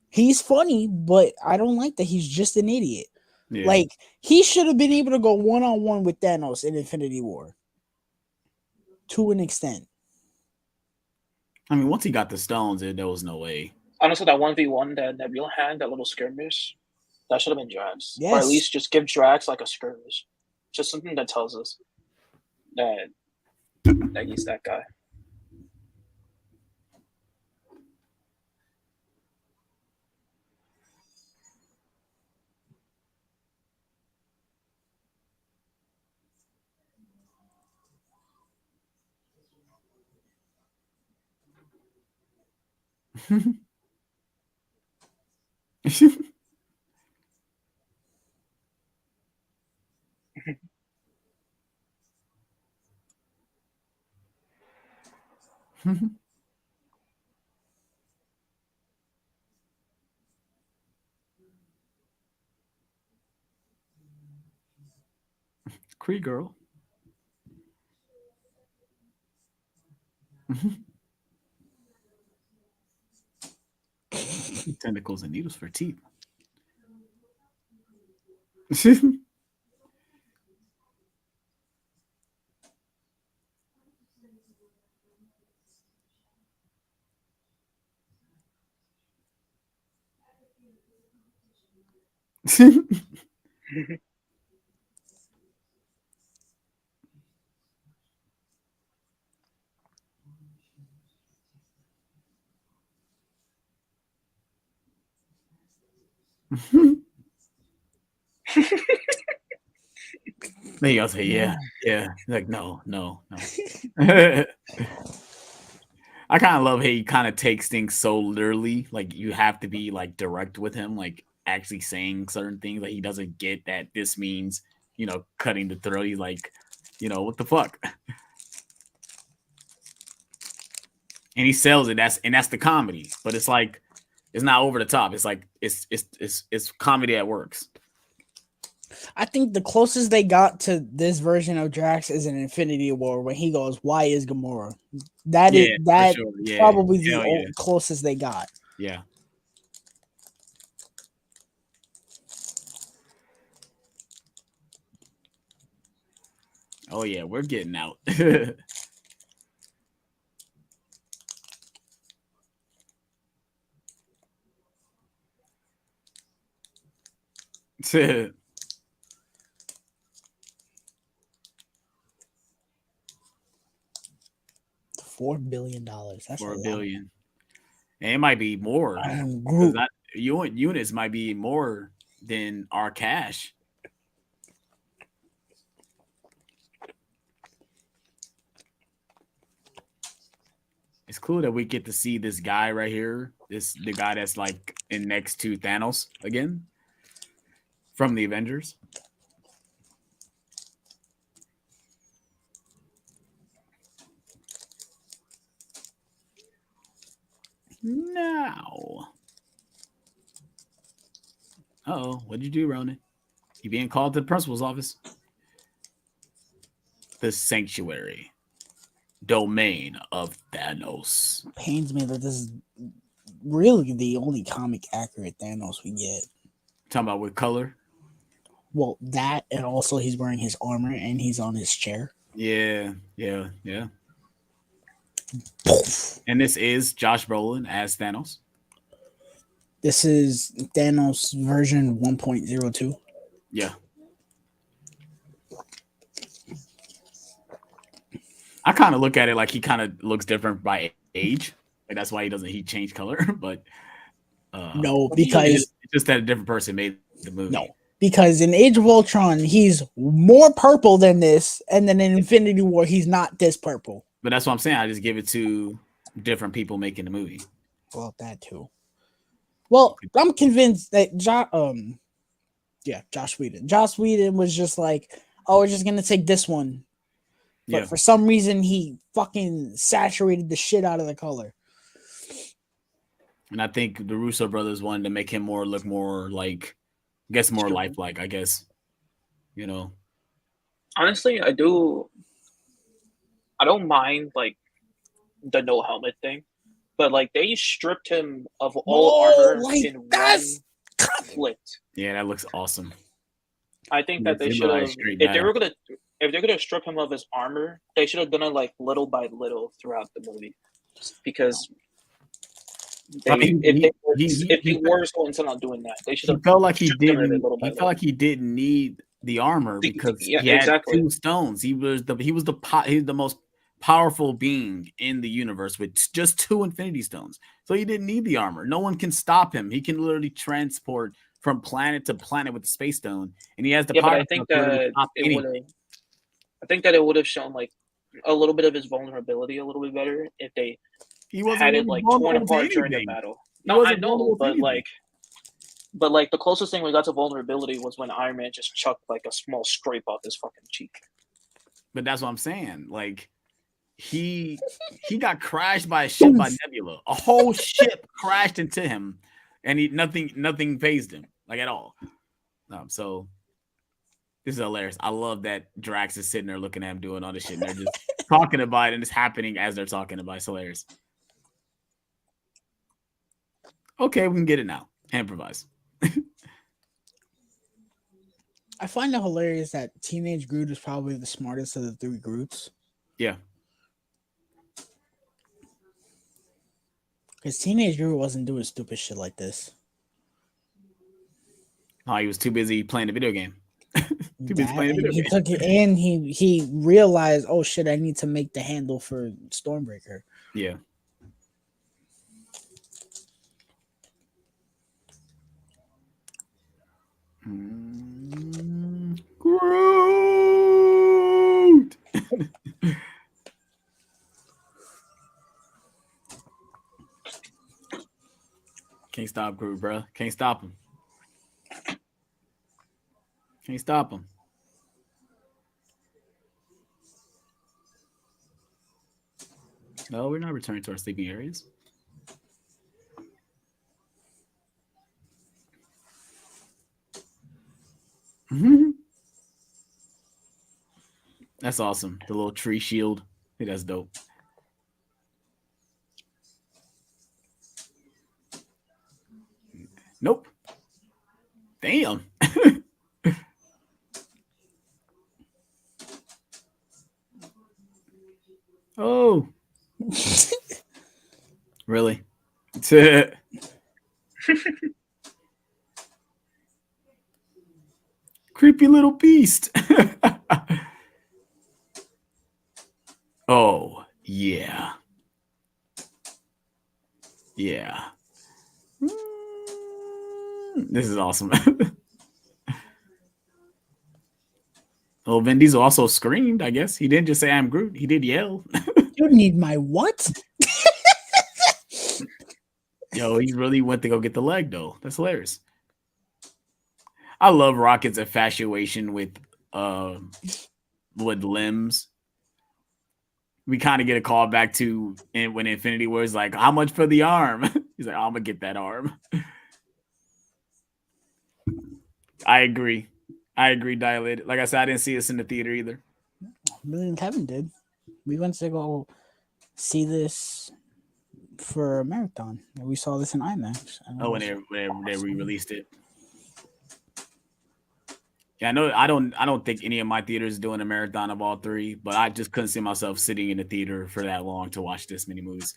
He's funny, but I don't like that he's just an idiot. yeah. Like he should have been able to go one-on-one with Thanos in Infinity War to an extent. I mean, once he got the stones, there was no way. Honestly, that 1v1 that Nebula had, that little skirmish, that should have been Drax. Or at Yes. least just give Drax like a skirmish. Just something that tells us that he's that guy. Cree girl. Tentacles and needles for teeth. Then you all say, yeah, yeah. Like, no. I kind of love how he kind of takes things so literally. Like, you have to be like direct with him, like actually saying certain things. Like, he doesn't get that this means, cutting the throat. He's like, what the fuck? And he sells it. That's the comedy. But it's like, it's not over the top. It's like it's comedy that works. I think the closest they got to this version of Drax is in Infinity War when he goes, "Why is Gamora?" That is sure. Yeah. probably the Yeah. closest they got. Yeah. Oh yeah, we're getting out. $4 billion. That's For a a lot. billion. And it might be more. Group. Units might be more than our cash. It's cool that we get to see this guy right here. The guy that's like in next to Thanos again from the Avengers. Now. Uh-oh, what'd you do, Ronan? You being called to the principal's office? The sanctuary. Domain of Thanos. Pains me that this is really the only comic accurate Thanos we get. Talking about what color? Well, that and also he's wearing his armor and he's on his chair. Yeah. And this is Josh Brolin as Thanos. This is Thanos version 1.02. Yeah. I kind of look at it like he kind of looks different by age. Like that's why he changed color. But no, because it's just that a different person made the movie. No, because in Age of Ultron he's more purple than this, and then in Infinity War he's not this purple. But that's what I'm saying. I just give it to different people making the movie. Well, that too. Well, I'm convinced that Josh Whedon. Josh Whedon was just like, oh, we're just gonna take this one. But for some reason he fucking saturated the shit out of the color. And I think the Russo brothers wanted to make him look more like, I guess more lifelike, I guess. You know. Honestly, I don't mind like the no helmet thing. But like they stripped him of all armor in one flick. Yeah, that looks awesome. I think that they should have, if they're gonna strip him of his armor, they should have done it like little by little throughout the movie, because if he were so intent on doing that, they should have. He felt like he didn't. He felt like he didn't need the armor because he had 2 stones. He was the most powerful being in the universe with just 2 Infinity Stones. So he didn't need the armor. No one can stop him. He can literally transport from planet to planet with the Space Stone, and he has the power. But I think that it would have shown like a little bit of his vulnerability a little bit better if they had it like torn apart during the battle. No, I know, but like the closest thing we got to vulnerability was when Iron Man just chucked like a small scrape off his fucking cheek. But that's what I'm saying. Like he got crashed by a ship by Nebula. A whole ship crashed into him, and nothing phased him like at all. So this is hilarious. I love that Drax is sitting there looking at him doing all this shit, and they're just talking about it, and it's happening as they're talking about it. It's hilarious. Okay, we can get it now. Improvise. I find it hilarious that Teenage Groot is probably the smartest of the 3 Groots. Yeah. Because Teenage Groot wasn't doing stupid shit like this. Oh, he was too busy playing the video game. Too busy playing the video game. Took it, and he realized, oh shit, I need to make the handle for Stormbreaker. Yeah. Groot! Can't stop Groot, bro. Can't stop him. Can't stop him. No, we're not returning to our sleeping areas. That's awesome. The little tree shield. I think that's dope. Nope. Damn. Oh. Really? Creepy little beast. Oh, yeah. Yeah. This is awesome. Well, Vin Diesel also screamed, I guess. He didn't just say, I'm Groot. He did yell. You need my what? Yo, he really went to go get the leg, though. That's hilarious. I love Rocket's infatuation with limbs. We kind of get a call back to when Infinity War is like, how much for the arm? He's like, I'm gonna get that arm. I agree. Dilated. Like I said, I didn't see this in the theater either. Me and Kevin did. We went to go see this for a marathon. We saw this in IMAX. Oh, when they re-released it. Yeah, I know. I don't think any of my theaters doing a marathon of all three, but I just couldn't see myself sitting in the theater for that long to watch this many movies.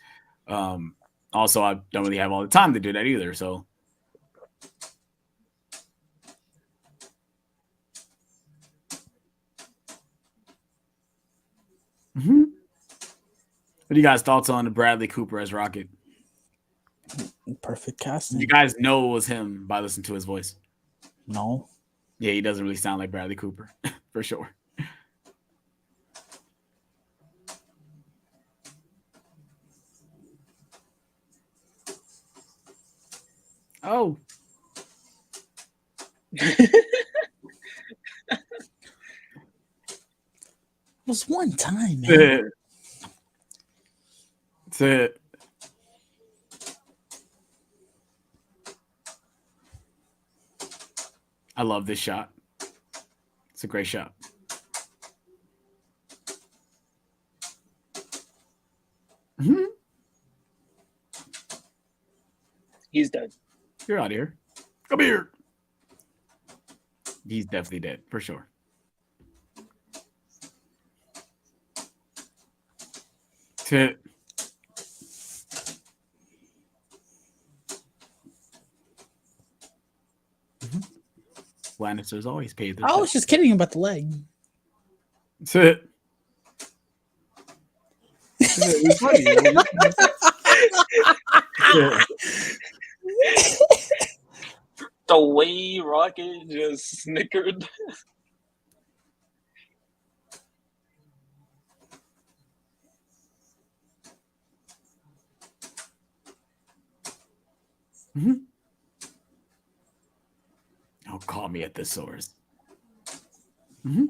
Also, I don't really have all the time to do that either. So, what do you guys' thoughts on Bradley Cooper as Rocket? Perfect casting. You guys know it was him by listening to his voice. No. Yeah, he doesn't really sound like Bradley Cooper, for sure. Oh. It was one time, man. That's it. I love this shot. It's a great shot. Mm-hmm. He's dead. You're out of here. Come here. He's definitely dead, for sure. Tit. Lannisters always paid their I was just kidding about the leg. Tit. The way Rocket just snickered. Mm-hmm. Oh, call me at the source. Mm-hmm.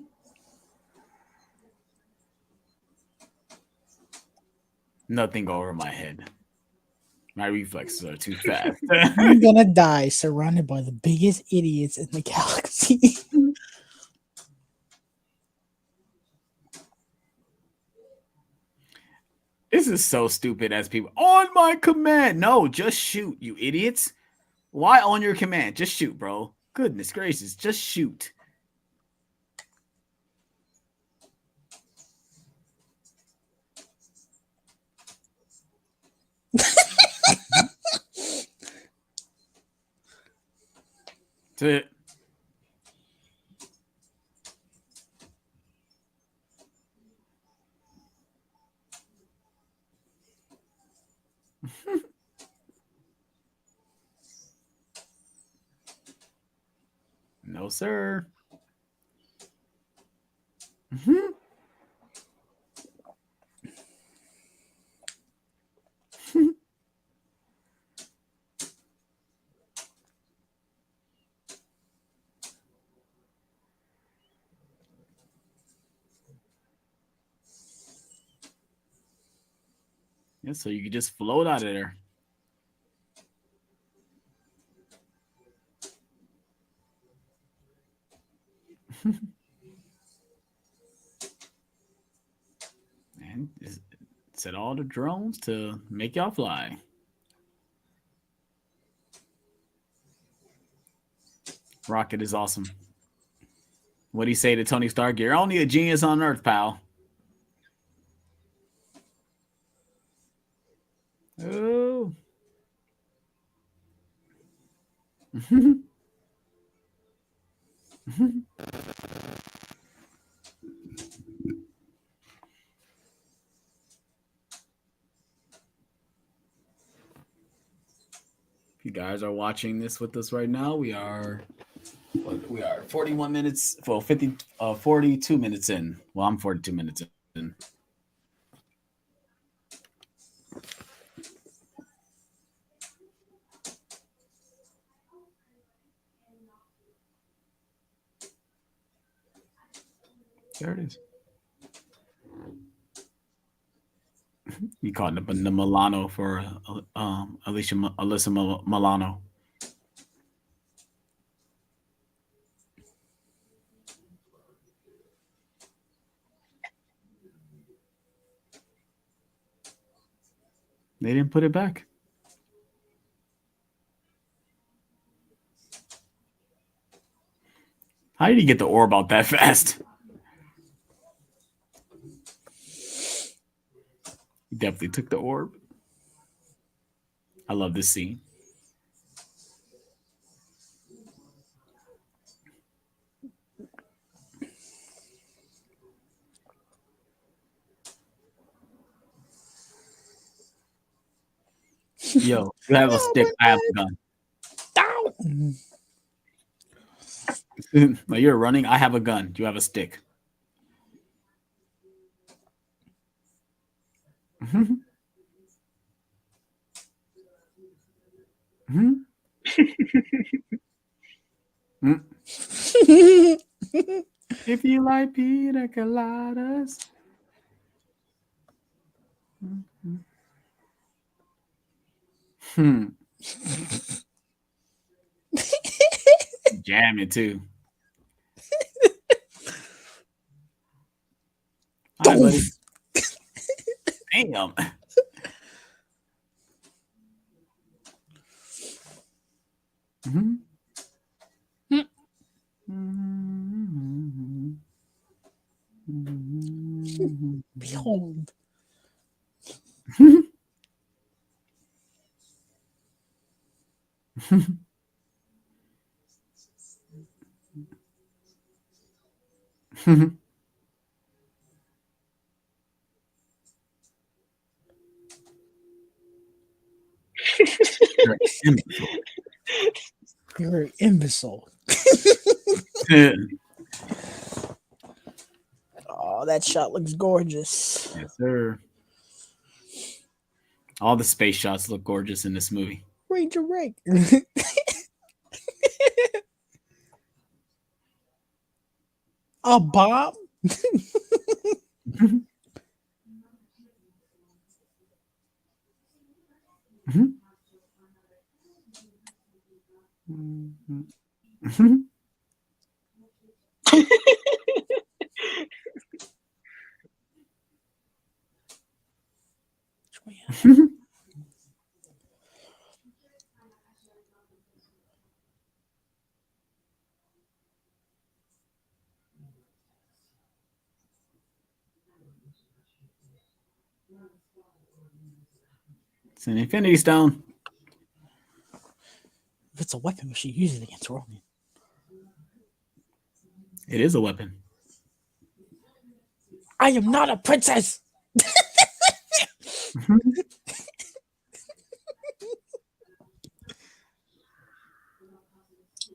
Nothing go over my head. My reflexes are too fast. I'm gonna die surrounded by the biggest idiots in the galaxy. This is so stupid as people. On my command. No, just shoot, you idiots. Why on your command? Just shoot, bro. Goodness gracious. Just shoot. That's it. No, sir. Mm-hmm. Yeah, so you can just float out of there. And set all the drones to make y'all fly. Rocket is awesome. What do you say to Tony Stark? You're only a genius on Earth, pal. Oh. If you guys are watching this with us right now, we are 41 minutes, well, 42 minutes in. Well, I'm 42 minutes in. There it is. You called the Milano for Alyssa Milano. They didn't put it back. How did he get the orb out that fast? He definitely took the orb. I love this scene. Yo, you have a stick. I have a gun. No, you're running. I have a gun. You have a stick. Mm-hmm. Mm-hmm. If you like pina coladas. Jamming too. Hi, buddy. Damn. Mm-hmm. Behold. You're an imbecile. Oh, that shot looks gorgeous. Yes, sir. All the space shots look gorgeous in this movie. Ranger Rick. A bomb? It's an Infinity Stone. If it's a weapon, we should use it against Roman. It is a weapon. I am not a princess.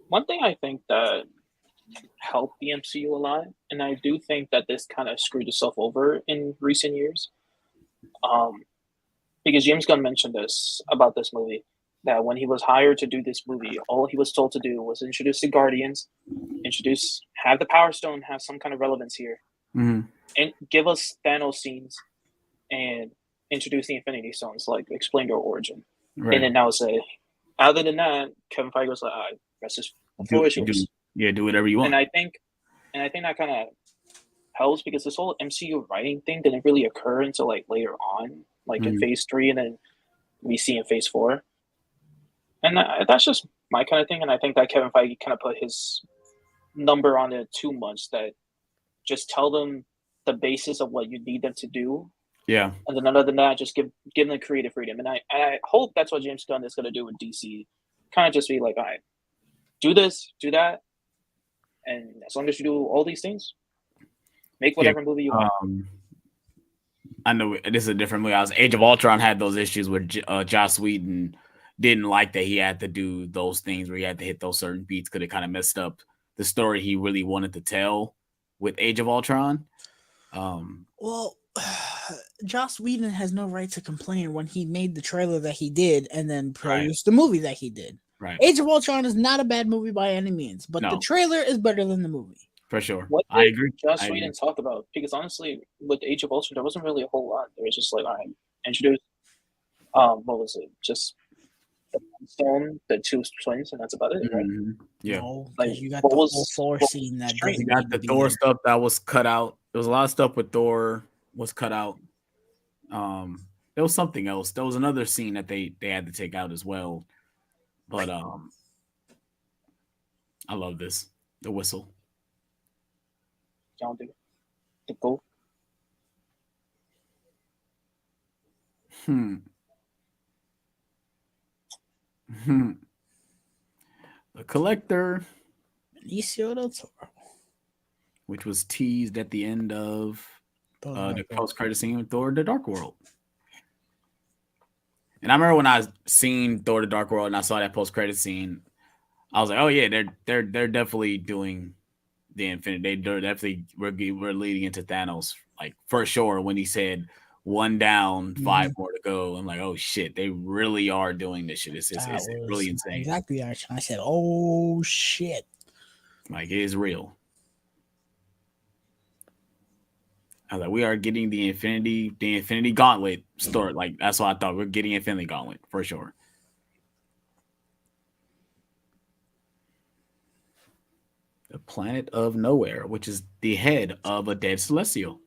One thing I think that helped the MCU a lot, and I do think that this kind of screwed itself over in recent years, because James Gunn mentioned this about this movie, that when he was hired to do this movie, all he was told to do was introduce the Guardians, have the Power Stone have some kind of relevance here, and give us Thanos scenes, and introduce the Infinity Stones, like explain their origin, and then now say, other than that, Kevin Feige was like, all right, rest his floor is yours. Do whatever you want. And I think that kind of helps, because this whole MCU writing thing didn't really occur until like later on, like in Phase 3, and then we see in Phase 4. And that's just my kind of thing. And I think that Kevin Feige kind of put his number on it too much, that just tell them the basis of what you need them to do. Yeah. And then other than that, just give them creative freedom. And I hope that's what James Gunn is going to do with DC. Kind of just be like, all right, do this, do that, And as long as you do all these things, make Yeah. whatever movie you want. I know this is a different movie. Age of Ultron had those issues where Joss Whedon didn't like that he had to do those things where he had to hit those certain beats because it kind of messed up the story he really wanted to tell with Age of Ultron. Well, Joss Whedon has no right to complain when he made the trailer that he did and then produced the movie that he did. Right. Age of Ultron is not a bad movie by any means, but the trailer is better than the movie. For sure. What I agree. Joss Whedon talk about? Because honestly, with Age of Ultron, there wasn't really a whole lot. There was just like, all right, introduce. What was it? Just the stone, the two twins, and that's about it, right? Mm-hmm. Yeah. No, like, you got the whole Thor scene that you got the Thor stuff that was cut out. There was a lot of stuff with Thor was cut out. There was something else. There was another scene that they had to take out as well. But I love this. The whistle. Y'all do the go. The Collector, Benicio del Toro, which was teased at the end of the post-credit scene with Thor: The Dark World. And I remember when I seen Thor: The Dark World and I saw that post-credit scene, I was like, "Oh yeah, they're definitely doing the Infinity. They're definitely we're leading into Thanos, like for sure." When he said 1 down, 5 more to go, I'm like, "Oh shit, they really are doing this shit. It's really insane." Exactly. I said, "Oh shit!" Like, it is real. I was like, we are getting the Infinity Gauntlet story. Like, that's what I thought. We're getting Infinity Gauntlet for sure. The Planet of Nowhere, which is the head of a dead Celestial.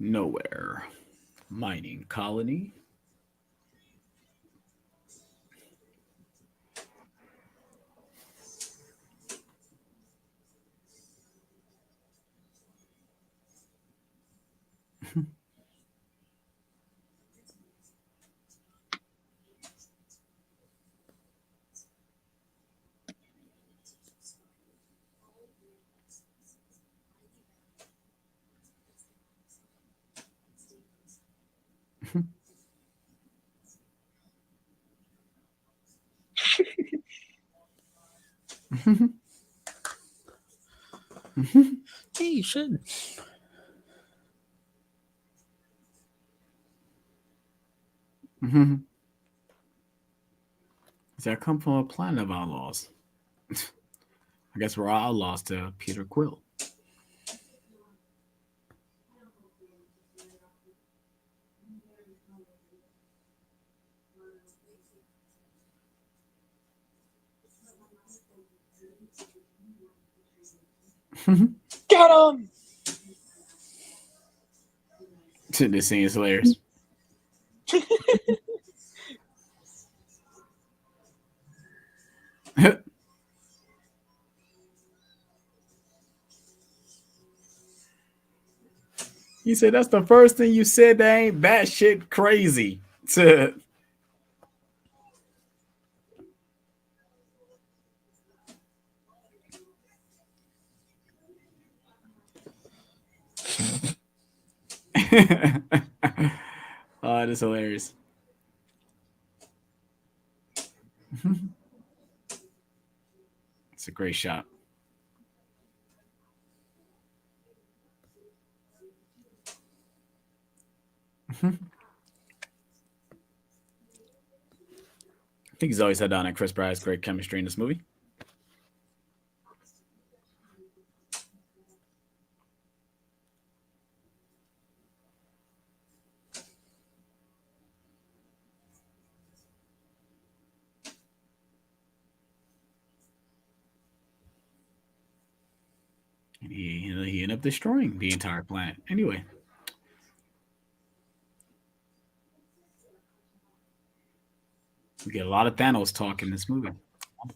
Nowhere. Mining colony. Hey, you should. See, I come from a planet of outlaws. I guess we're all outlaws to Peter Quill. Get him! This scene is hilarious. He said, "That's the first thing you said that ain't batshit crazy." Oh, that's hilarious. It's a great shot. I think he's always had down at Chris Pratt has great chemistry in this movie. And he ended up destroying the entire planet. Anyway. We get a lot of Thanos talk in this movie.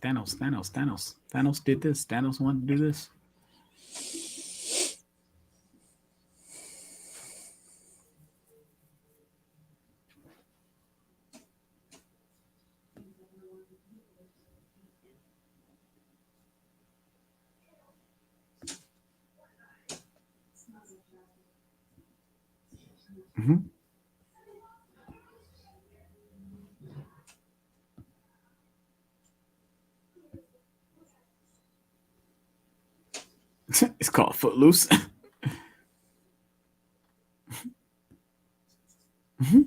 Thanos did this. Thanos wanted to do this. Mm-hmm. It's called Footloose. Mm-hmm.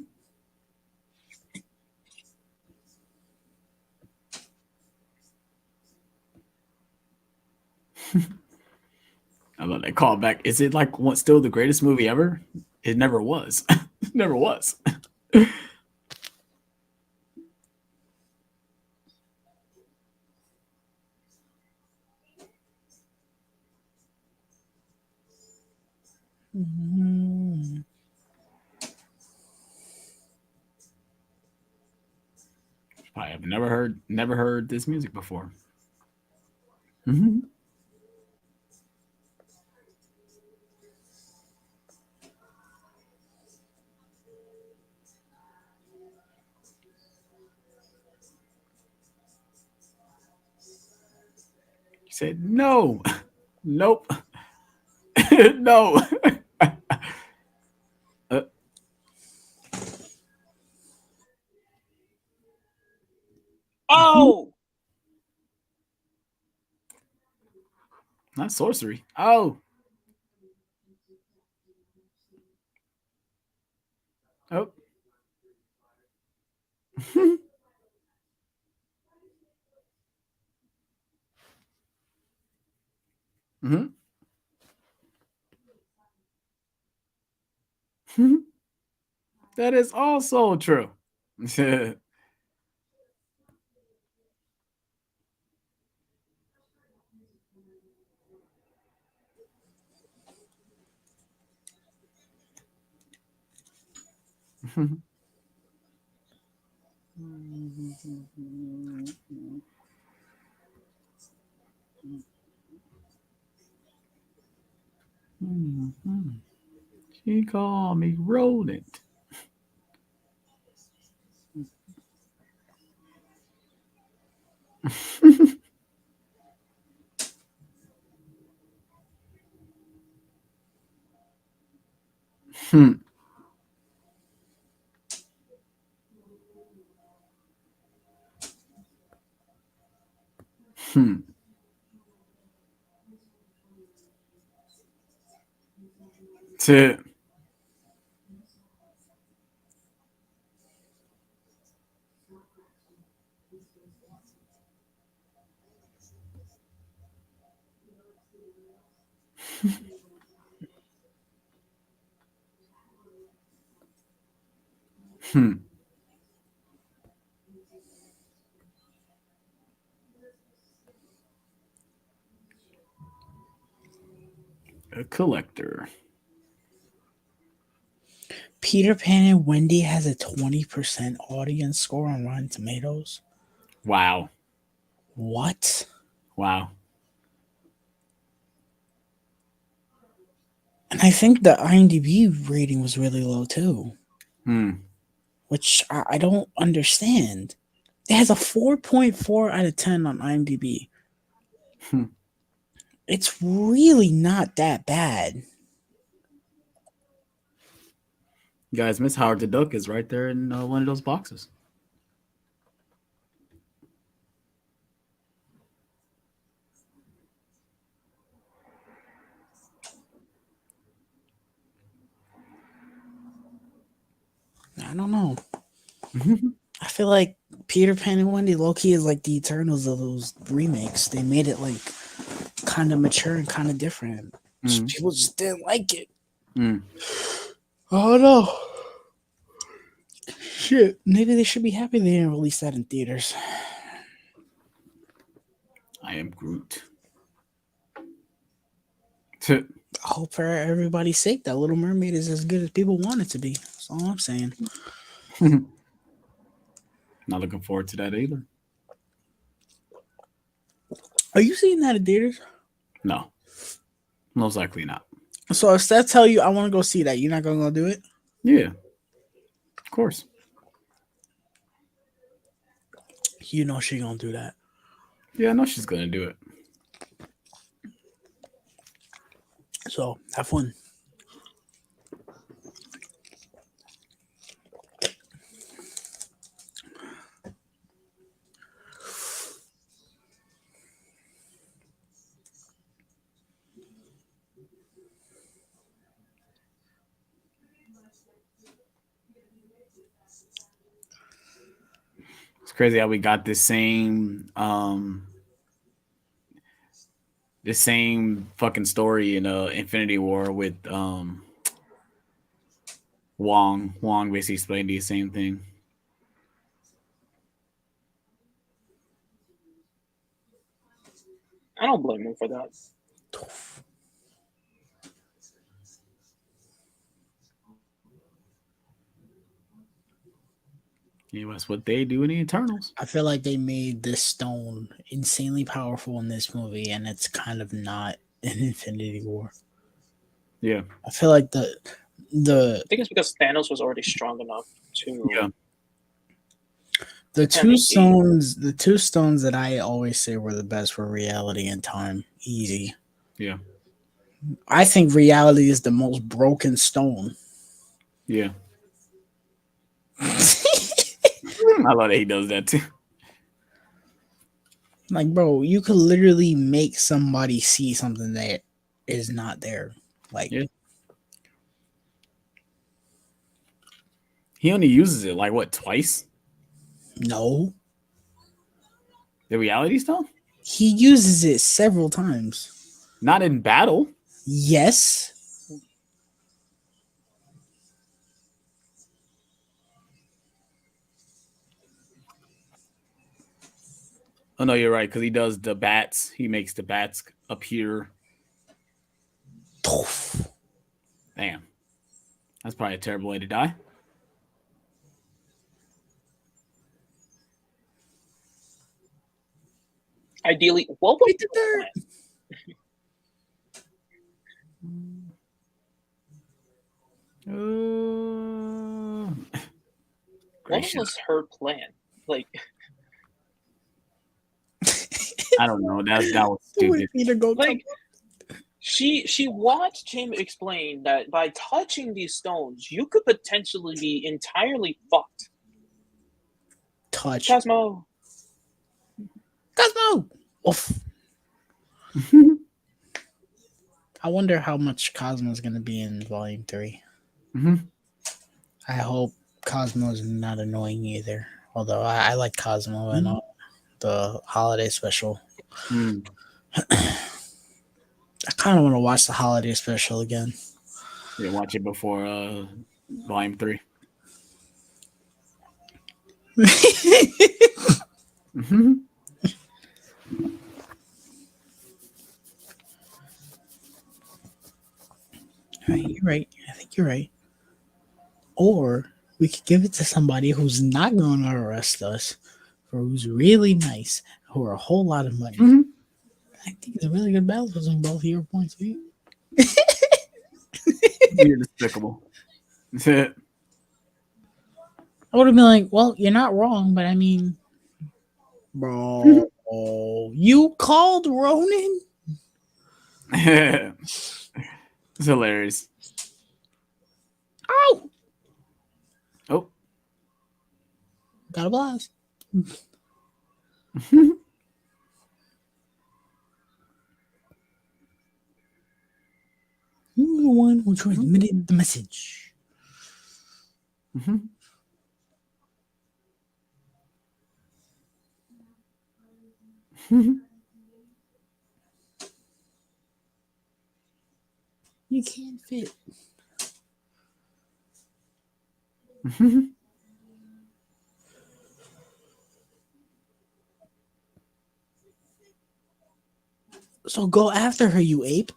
I love that callback. Is it like what still the greatest movie ever? It never was. It never was. Mm-hmm. I have never heard this music before. Mm-hmm. He said, "No, nope, no." uh, Oh, not sorcery. Oh, oh. Mm-hmm. That is also true. She called me rodent. Hmm. Hmm. Tip. Hmm. A collector. Peter Pan and Wendy has a 20% audience score on Rotten Tomatoes. Wow. What? Wow. And I think the IMDb rating was really low too, Hmm. which I don't understand. It has a 4.4 out of 10 on IMDb. Hmm. It's really not that bad. You guys, Miss Howard the Duck is right there in one of those boxes. I don't know. I feel like Peter Pan and Wendy low-key is like the Eternals of those remakes. They made it like kind of mature and kind of different. Mm. People just didn't like it. Mm. Oh no. Shit. Maybe they should be happy they didn't release that in theaters. I am Groot. I hope for everybody's sake that Little Mermaid is as good as people want it to be. That's all I'm saying. Not looking forward to that either. Are you seeing that in theaters? No, most likely not. So if Steph tell you I want to go see that, you're not gonna go do it? Yeah, of course. You know she gonna do that. Yeah, I know she's gonna do it. So have fun. It's crazy how we got the same fucking story in Infinity War with Wong. Wong basically explained the same thing. I don't blame him for that. Yeah, that's what they do in the Eternals. I feel like they made this stone insanely powerful in this movie, and it's kind of not in Infinity War. Yeah, I feel like I think it's because Thanos was already strong enough to. yeah. the Can it be? two stones that I always say were the best were reality and time. Easy. Yeah. I think reality is the most broken stone. Yeah. I love that he does that too. Like, bro, you could literally make somebody see something that is not there. Like, Yeah. He only uses it like what, twice? no, The reality stone? he uses it several times. Not in battle. Yes. Oh no, you're right, because he does the bats. He makes the bats appear. Damn. That's probably a terrible way to die. Ideally, what was Wait, the there. plan? What Gracious. was her plan? Like, I don't know. That was stupid. like she watched him explain that by touching these stones, you could potentially be entirely fucked. Touch. Cosmo. Oof. I wonder how much Cosmo is going to be in Volume 3. Mm-hmm. I hope Cosmo's not annoying either. Although I like Cosmo and the holiday special. Mm. I kind of want to watch the holiday special again. Yeah, watch it before Volume 3. Mm-hmm. Right, you're right. I think you're right. Or we could give it to somebody who's not going to arrest us, or who's really nice, or a whole lot of money. Mm-hmm. I think it's a really good balance between both of your points of view. You're despicable. I would have been like, well, you're not wrong, but I mean, bro, you called Ronan? It's hilarious. Oh! Oh. Got a blast. You're the one who transmitted the message. Mm-hmm. You can't fit. So go after her, you ape.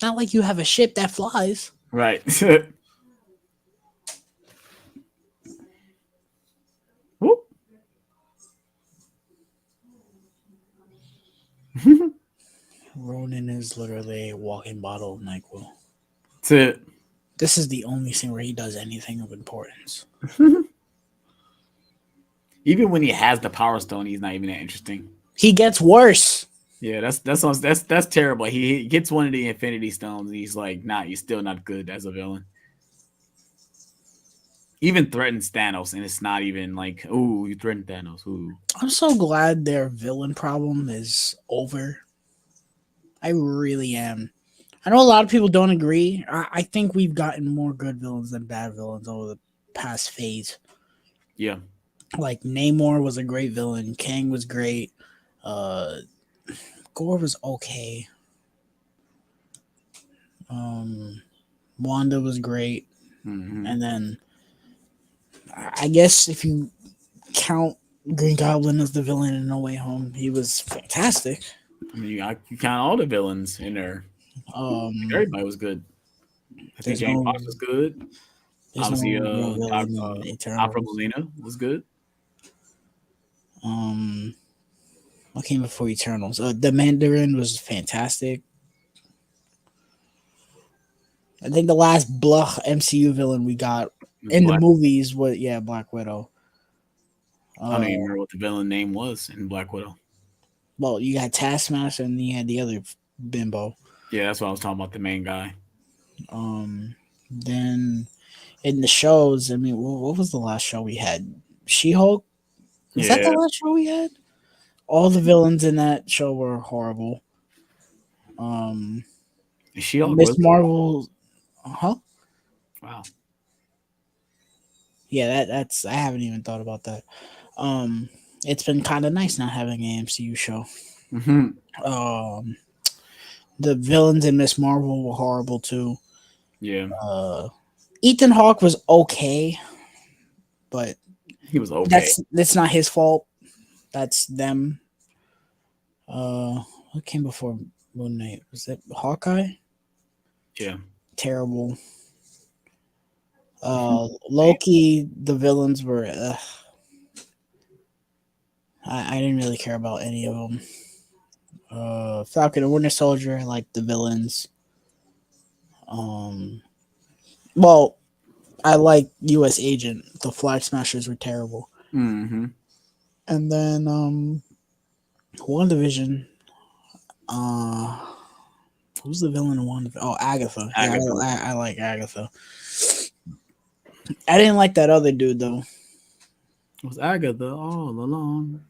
Not like you have a ship that flies. Right. Ronan is literally a walking bottle of NyQuil. That's it. This is the only scene where he does anything of importance. Even when he has the Power Stone, he's not even that interesting. He gets worse. Yeah, that's terrible. He gets one of the Infinity Stones, and he's like, "Nah, you're still not good as a villain." Even threatens Thanos, and it's not even like, "Ooh, you threatened Thanos." Ooh, I'm so glad their villain problem is over. I really am. I know a lot of people don't agree. I think we've gotten more good villains than bad villains over the past phase. yeah. Like Namor was a great villain. Kang was great. Uh, Gore was okay. Wanda was great. Mm-hmm. And then I guess if you count Green Goblin as the villain in No Way Home, he was fantastic. I mean, you count all the villains in there. Everybody was good. I think There's Jamie no Foxx was good. there's Obviously, no real villain in Alfred Eternals. Molina was good. What came before Eternals? The Mandarin was fantastic. I think the last Bluch MCU villain we got in the movies was Black Widow. I don't even remember what the villain name was in Black Widow. Well, you got Taskmaster and you had the other bimbo. Yeah, that's what I was talking about. The main guy. Then in the shows, I mean, what was the last show we had? She-Hulk? Was that the last show we had? All the villains in that show were horrible. She-Hulk Miss was Marvel, huh? wow. Yeah, that's I haven't even thought about that. It's been kind of nice not having an MCU show. Mm-hmm. The villains in Miss Marvel were horrible too. Yeah. Ethan Hawke was okay, but He was okay. That's not his fault. That's them. What came before Moon Knight? Was it Hawkeye? Yeah. Terrible. Loki, the villains were. I didn't really care about any of them. Falcon and Winter Soldier, I liked the villains. Well, I like U.S. Agent. The Flag Smashers were terrible. Mm-hmm. And then WandaVision. Who's the villain in WandaVision? Oh, Agatha. Yeah, I like Agatha. I didn't like that other dude though. It was Agatha all along.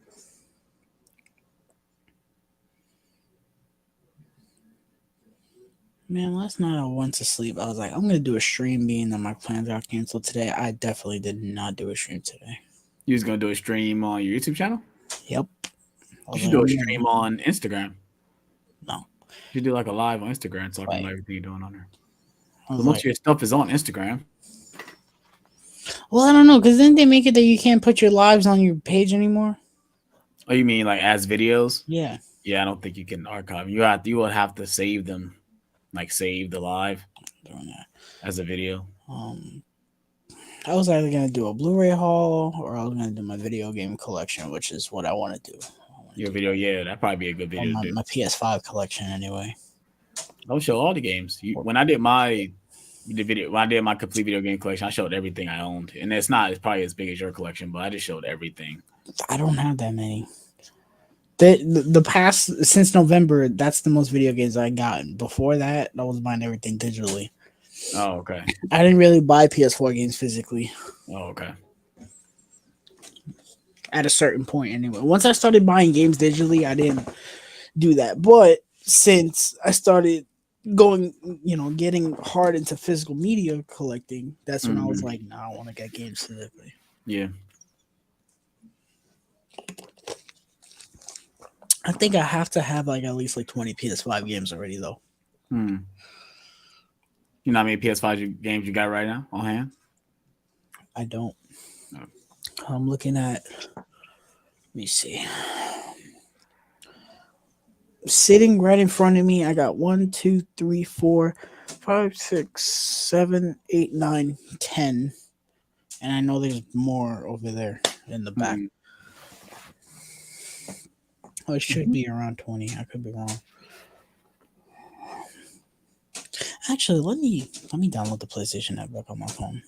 Man, last night I went to sleep. I was like, I'm gonna do a stream, being that my plans got canceled today. I definitely did not do a stream today. You was gonna do a stream on your YouTube channel? Yep. You should do a stream on Instagram. No. You should do like a live on Instagram talking about everything you're doing on there. So most of your stuff is on Instagram. Well, I don't know, because then they make it that you can't put your lives on your page anymore. Oh, you mean like as videos? Yeah. Yeah, I don't think you can archive. You would have to save them, like save the live as a video. I was either gonna do a Blu-ray haul or I was gonna do my video game collection, which is what I want to do. Your video, yeah, that'd probably be a good video to do. My PS5 collection, anyway. I'll show all the games. When I did my complete video game collection, I showed everything I owned, and it's probably as big as your collection, but I just showed everything. I don't have that many. The past since November, that's the most video games I got. Before that, I was buying everything digitally. Oh, okay. I didn't really buy PS4 games physically. Oh, okay. At a certain point, anyway. Once I started buying games digitally, I didn't do that. But since I started getting hard into physical media collecting, that's when I was like, nah, I want to get games physically. Yeah. I think I have to have like at least like 20 PS5 games already, though. You know how many PS5 games you got right now on hand? I don't. No. I'm looking at. Let me see. Sitting right in front of me, I got 1, 2, 3, 4, 5, 6, 7, 8, 9, 10. And I know there's more over there in the back. Oh, it should be around 20. I could be wrong. Actually, let me download the PlayStation app back on my phone.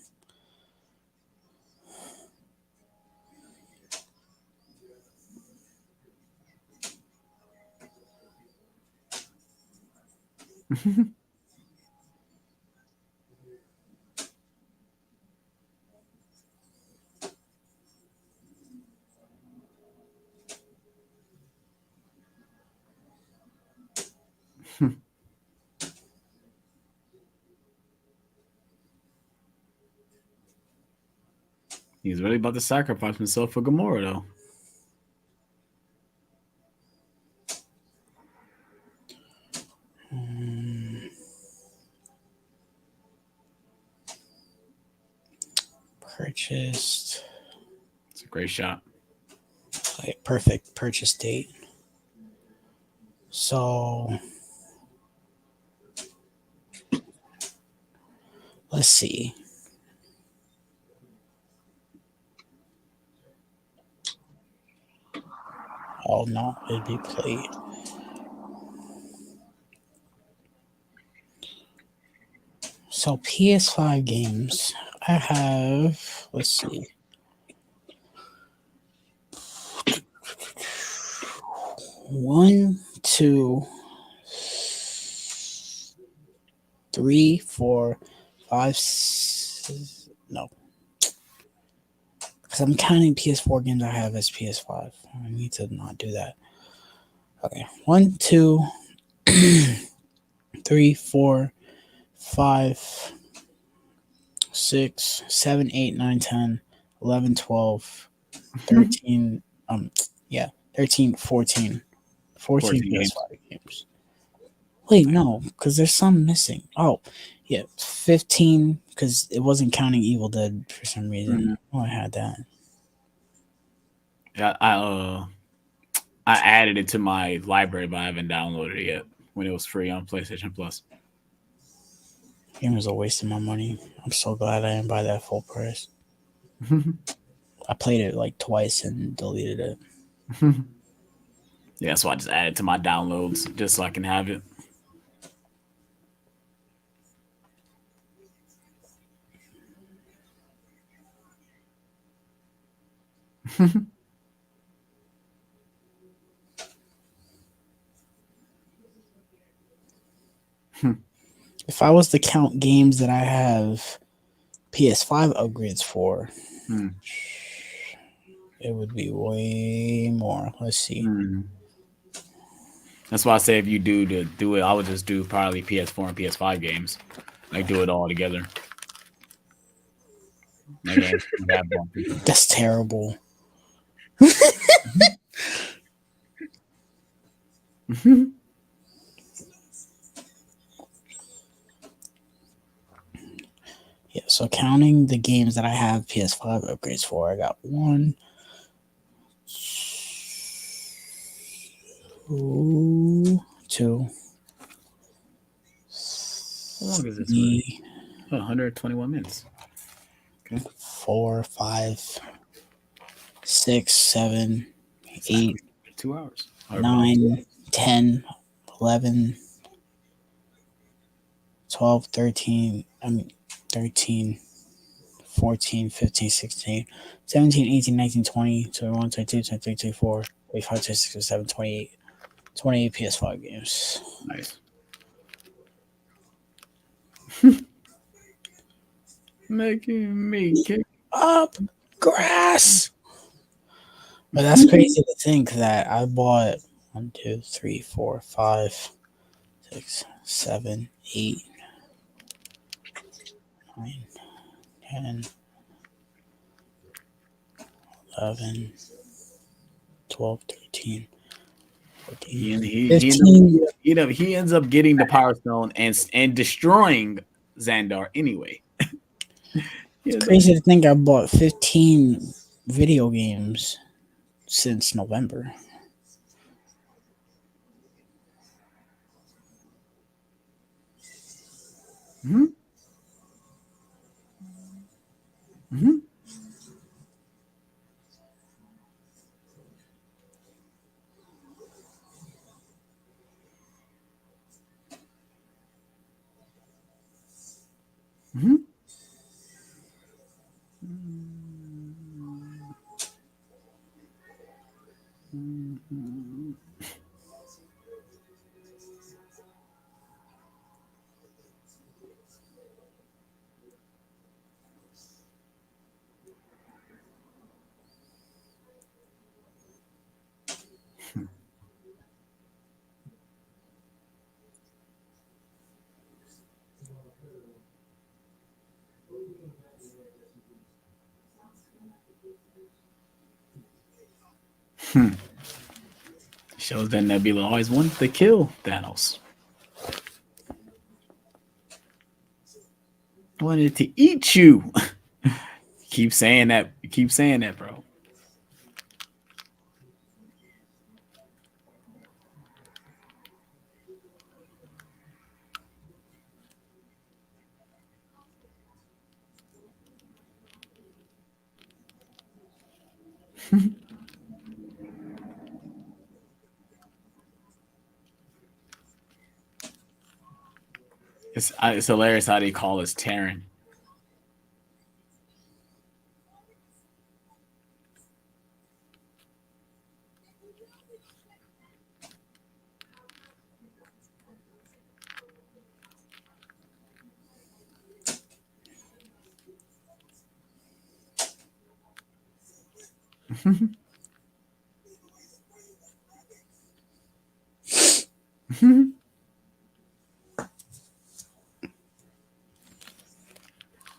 He's really about to sacrifice himself for Gamora, though. Purchased. It's a great shot. Okay, perfect purchase date. So let's see. Oh no, it'd be played. So PS5 games. I have, let's see. 1, 2, 3, 4, 5, no. Because I'm counting PS4 games I have as PS5. I need to not do that. Okay. 1, 2, 3, 4, 5, 6, 7, 8, 9, 10, 11, 12, 13. 13, 14. 14 PS5 games. Wait, no, because there's some missing. Oh, yeah, 15, because it wasn't counting Evil Dead for some reason. Oh, I had that. Yeah, I added it to my library, but I haven't downloaded it yet. When it was free on PlayStation Plus. Game was a waste of my money. I'm so glad I didn't buy that full price. I played it like twice and deleted it. Yeah, so I just added to my downloads just so I can have it. If I was to count games that I have PS5 upgrades for, it would be way more. Let's see. That's why I say if you do it, I would just do probably PS4 and PS5 games. Like do it all together. That's terrible. Yeah, so counting the games that I have PS5 upgrades for, I got 1, 2. How long is this movie? 121 minutes. Okay. 4, 5, 6, 7, 8, 2 hours. 9, 10, 11, 12, 13, 14, 15, 16, 17, 18, 19, 20, 21, 22, 23, 24, 25, 26, 27, 28. 28 PS5 games. Nice. Making me kick up grass. But that's crazy to think that I bought 1, 2, 3, 4, 5, 6, 7, 8, 9, 10, 11, 12, 13, 14, 15. He ends up getting the Power Stone and destroying Xandar anyway. It's crazy to think I bought 15 video games since November. Mhm. Shows that Nebula always wanted to kill Thanos. Wanted to eat you. Keep saying that. Keep saying that, bro. It's hilarious how they call us Terran.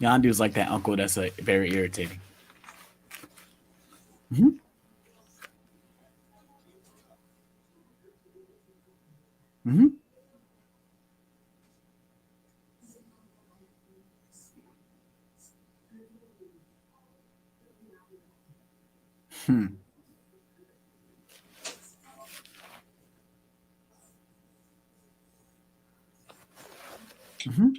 Yondu's like that uncle that's like very irritating. Mm-hmm. Mm-hmm. Hmm. Mm-hmm.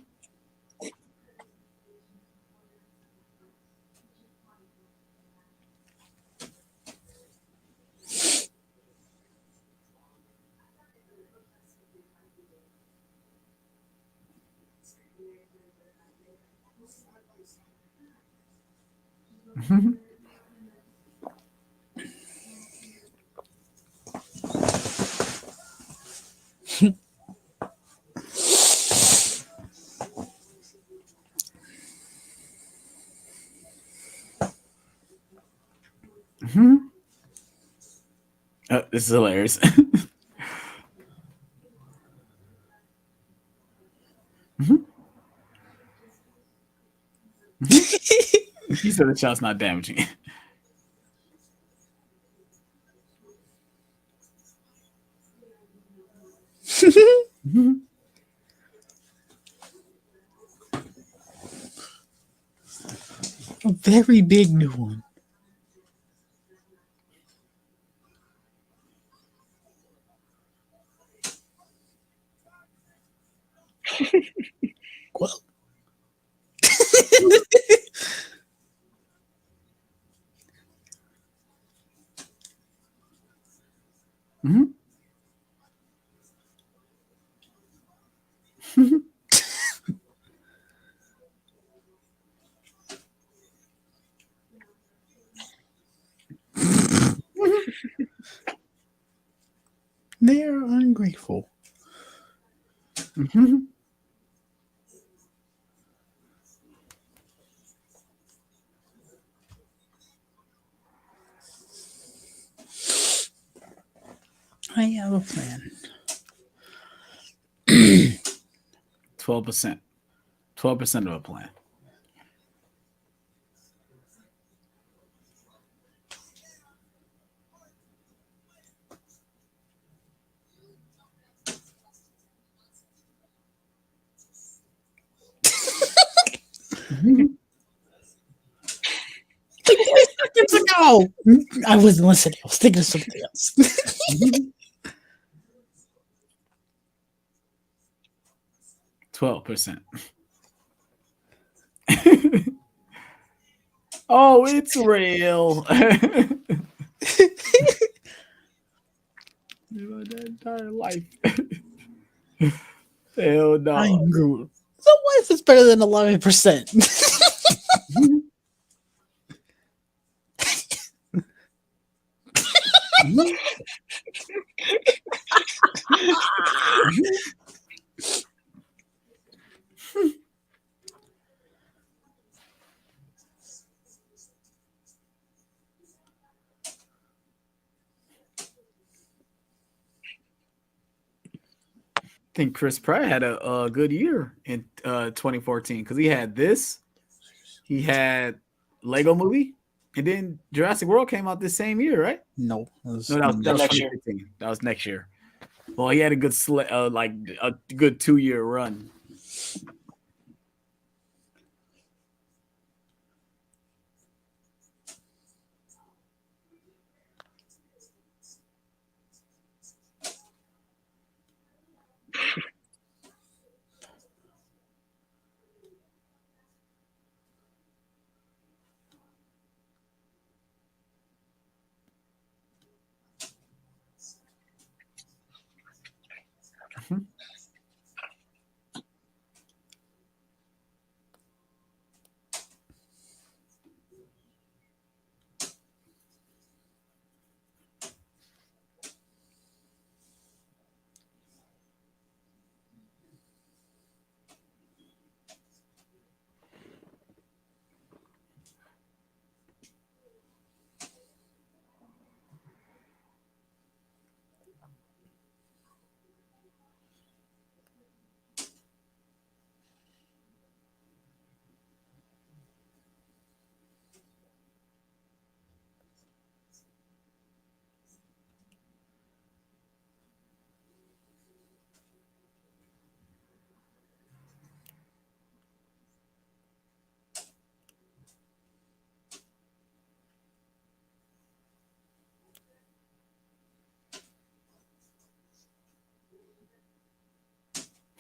Mm-hmm. Mm-hmm. Oh, this is hilarious. Mm-hmm. Mm-hmm. He said the shot's not damaging. Mm-hmm. A very big new one. Well. Mm-hmm. They are ungrateful. Mm-hmm. I have a plan. 12%. 12% of a plan. Mm-hmm. Like 3 seconds ago. I wasn't listening. I was thinking of something else. 12%. Oh, it's real. My entire life. Hell no. I'm Groot. So what if it's better than 11%? I think Chris Pratt had a good year in 2014 because he had this, he had Lego Movie, and then Jurassic World came out this same year, right? No, No, that was next year. 2015. That was next year. Well, he had a good like a good 2-year run.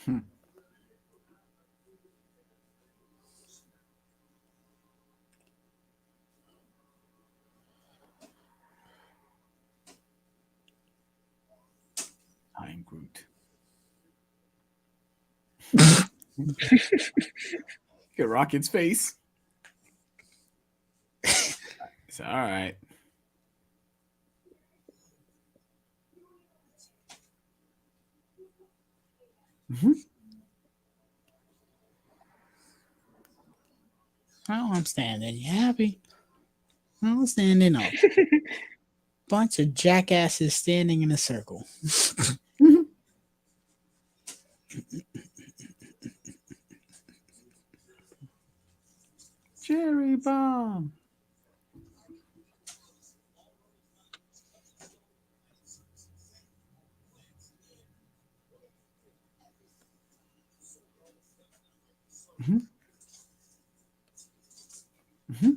Hmm. I am Groot. Get Rocket's face. It's all right. Oh, I'm standing. You happy? I'm standing up. Bunch of jackasses standing in a circle. Cherry bomb. Mm-hmm. Mm-hmm.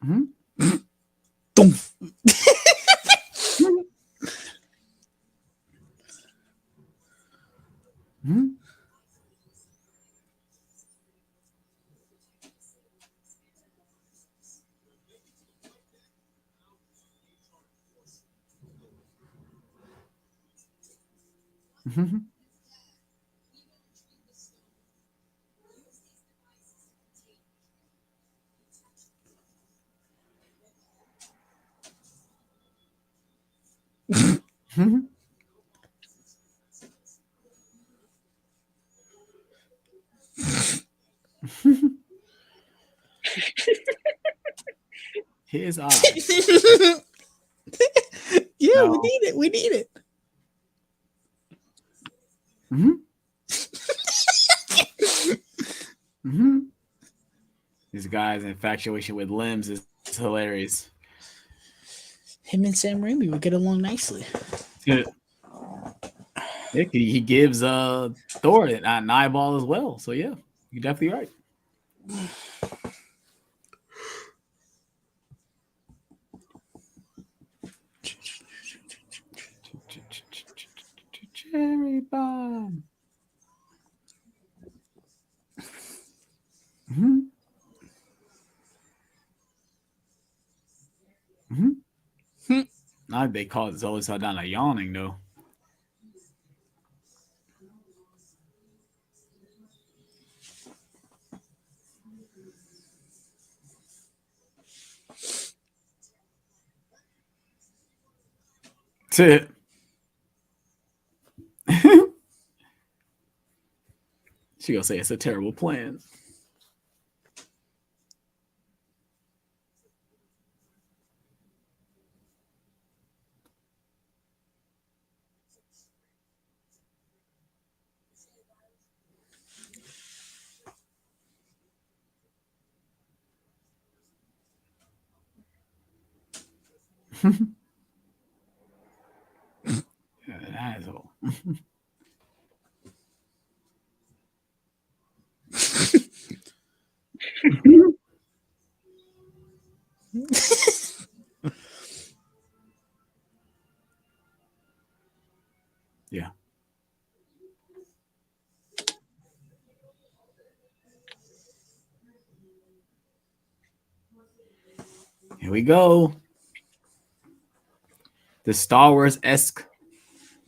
Mm-hmm. Boom. Mm-hmm. Mm-hmm. Mm-hmm. His eyes. Yeah, we No. need it. We need it. Mm-hmm. Mm-hmm. This guy's infatuation with limbs is hilarious. Him and Sam Raimi would get along nicely. Yeah, he gives Thor an eyeball as well. So yeah, you're definitely right. Cherry bomb. Mm-hmm. Mm-hmm. Now they call it Zoe Saldana yawning though. That's it. She gonna say it's a terrible plan. Asshole. Yeah. Here we go. The Star Wars esque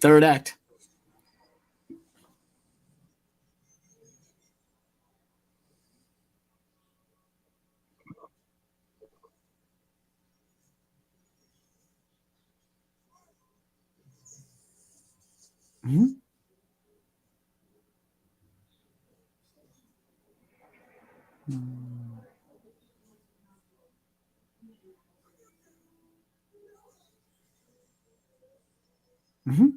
third act. Mm-hmm. Mm-hmm.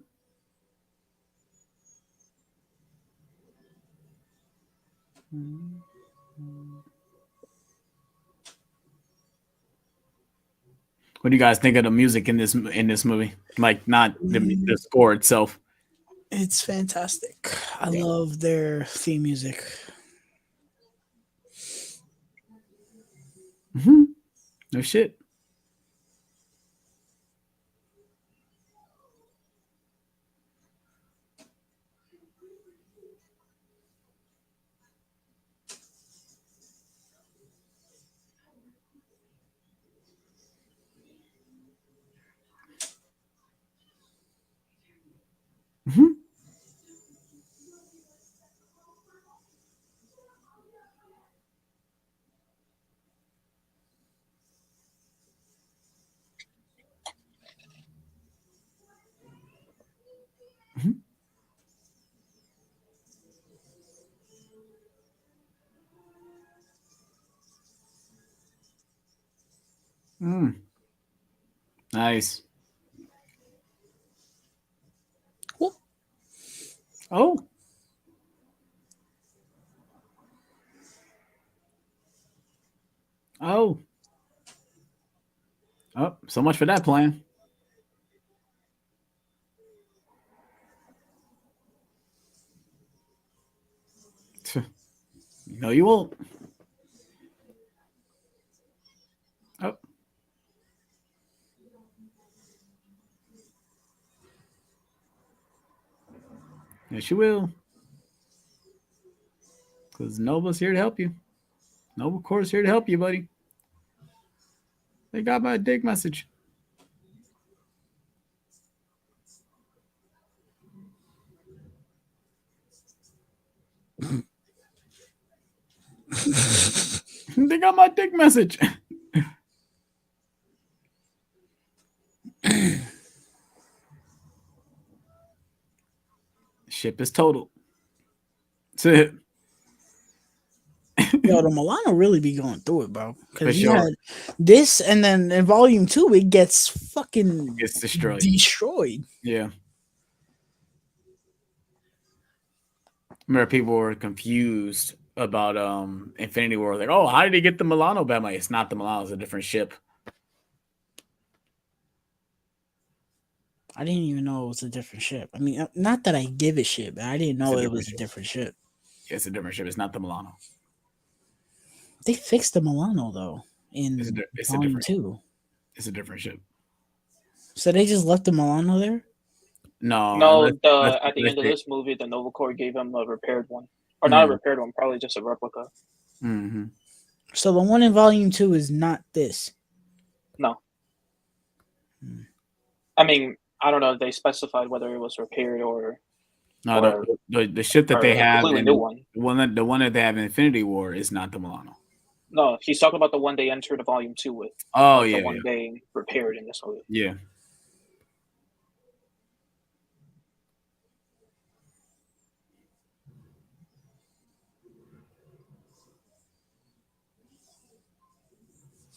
What do you guys think of the music in this movie? Like, not the score itself. It's fantastic. I Yeah. love their theme music. Mm-hmm. No shit. Mm-hmm. Mm-hmm. Mm. Nice. Cool. Oh. Oh. Oh. So much for that plan. No, you won't. Oh. Yes, you will. Because Nova's here to help you. Nova Core's here to help you, buddy. They got my dig message. They got my dig message. Ship is total. That's it. Yo, the Milano really be going through it, bro. For Because you sure. had this, and then in volume 2, it gets fucking It's destroyed. destroyed. Yeah. Remember, people were confused about Infinity War. Like, oh, how did he get the Milano back? I'm like, it's not the Milano, it's a different ship. I didn't even know it was a different ship. I mean, not that I give a shit, but I didn't know a it different was a ship. different ship. Yeah, it's a different ship. It's not the Milano. They fixed the Milano though in It's a volume different. 2. It's a different ship. So they just left the Milano there. No, No, at the unless end of they. this movie, the Nova Corps gave him a repaired one, or not a Mm, repaired one, probably just a replica. mm-hmm. So the one in volume 2 is not this. No, I mean, I don't know if they specified whether it was repaired or No, or, the ship that or they a have completely in new one. the one that they have in Infinity War is not the Milano. No, he's talking about the one they entered Volume 2 with. Oh The yeah, one they repaired in this movie. yeah.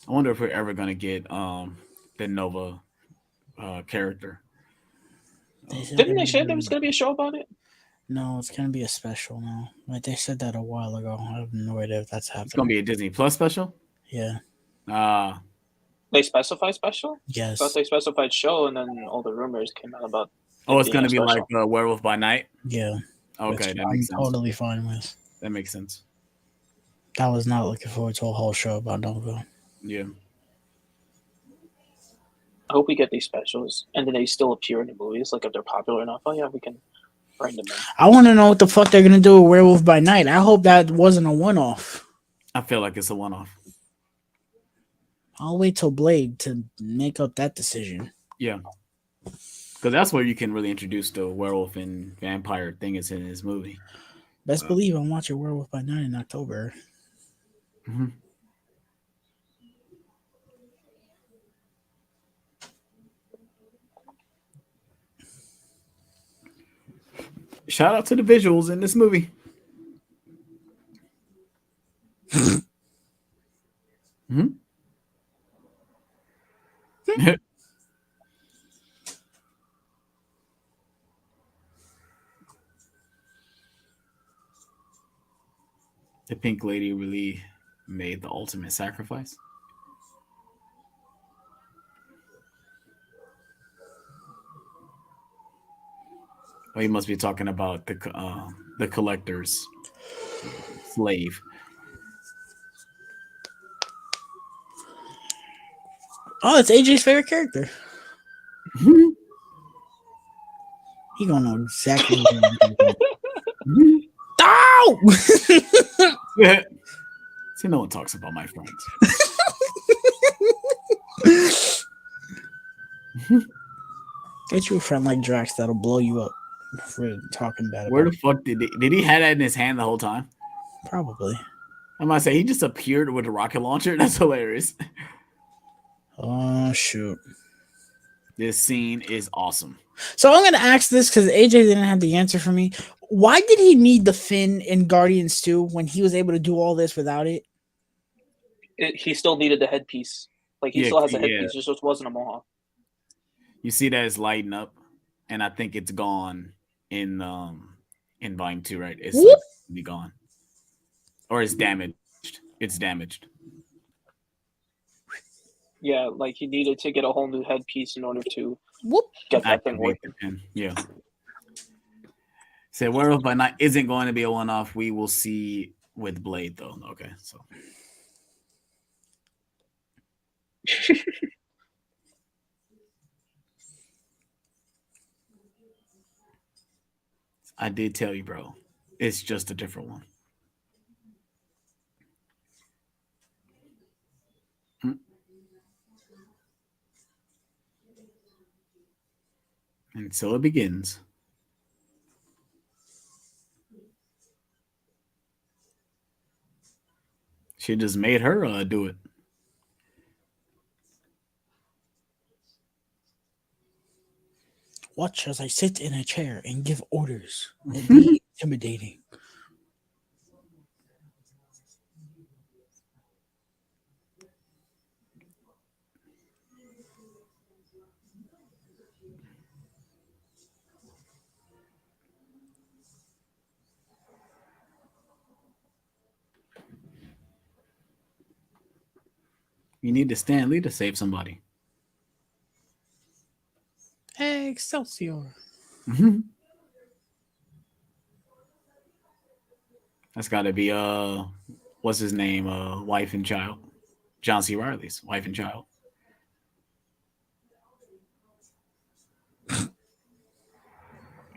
I wonder if we're ever gonna get the Nova character. Didn't they say there was going to be a show about it? No, it's gonna be a special now. Like they said that a while ago. I have no idea if that's happening. It's gonna be a Disney Plus special. Yeah. They specify special? I Yes. thought they specified show, and then all the rumors came out about. Oh, it's being gonna a be like special. Werewolf by Night. Yeah. Okay, Which that I'm makes sense. totally fine with. That makes sense. I was not looking forward to a whole show about Nova. Yeah. I hope we get these specials, and then they still appear in the movies. Like if they're popular enough, oh yeah, we can bring them in. I want to know what the fuck they're gonna do with Werewolf by Night. I hope that wasn't a one-off. I feel like it's a one-off. I'll wait till Blade to make up that decision. Yeah. Because that's where you can really introduce the werewolf and vampire thing is in his movie. Best believe I'm watching Werewolf by Night in October. Mm-hmm. Shout out to the visuals in this movie. Mm-hmm. The Pink Lady really made the ultimate sacrifice. Oh, he must be talking about the collector's slave. Oh, it's AJ's favorite character. He gonna know exactly what I'm thinking. Oh! See, no one talks about my friends. Get you a friend like Drax that'll blow you up for talking bad. Where about the fuck did he have that in his hand the whole time? Probably. I might say he just appeared with a rocket launcher. That's hilarious. Oh shoot! This scene is awesome. So I'm gonna ask this because AJ didn't have the answer for me. Why did he need the fin in Guardians 2 when he was able to do all this without it? He still needed the headpiece. Like he still has a headpiece, just wasn't a mohawk. You see that it's lighting up, and I think it's gone in Volume 2, right? It's like, be gone, or it's damaged. It's damaged. Yeah, like he needed to get a whole new headpiece in order to Whoop. get that thing working. Yeah. So Werewolf by Night isn't going to be a one-off. We will see with Blade, though. Okay, so. I did tell you, bro. It's just a different one. And so it begins. She just made her do it. Watch as I sit in a chair and give orders. It'll be intimidating. You need to Stan Lee to save somebody. Excelsior. That's got to be what's his name? Wife and child. John C. Reilly's wife and child.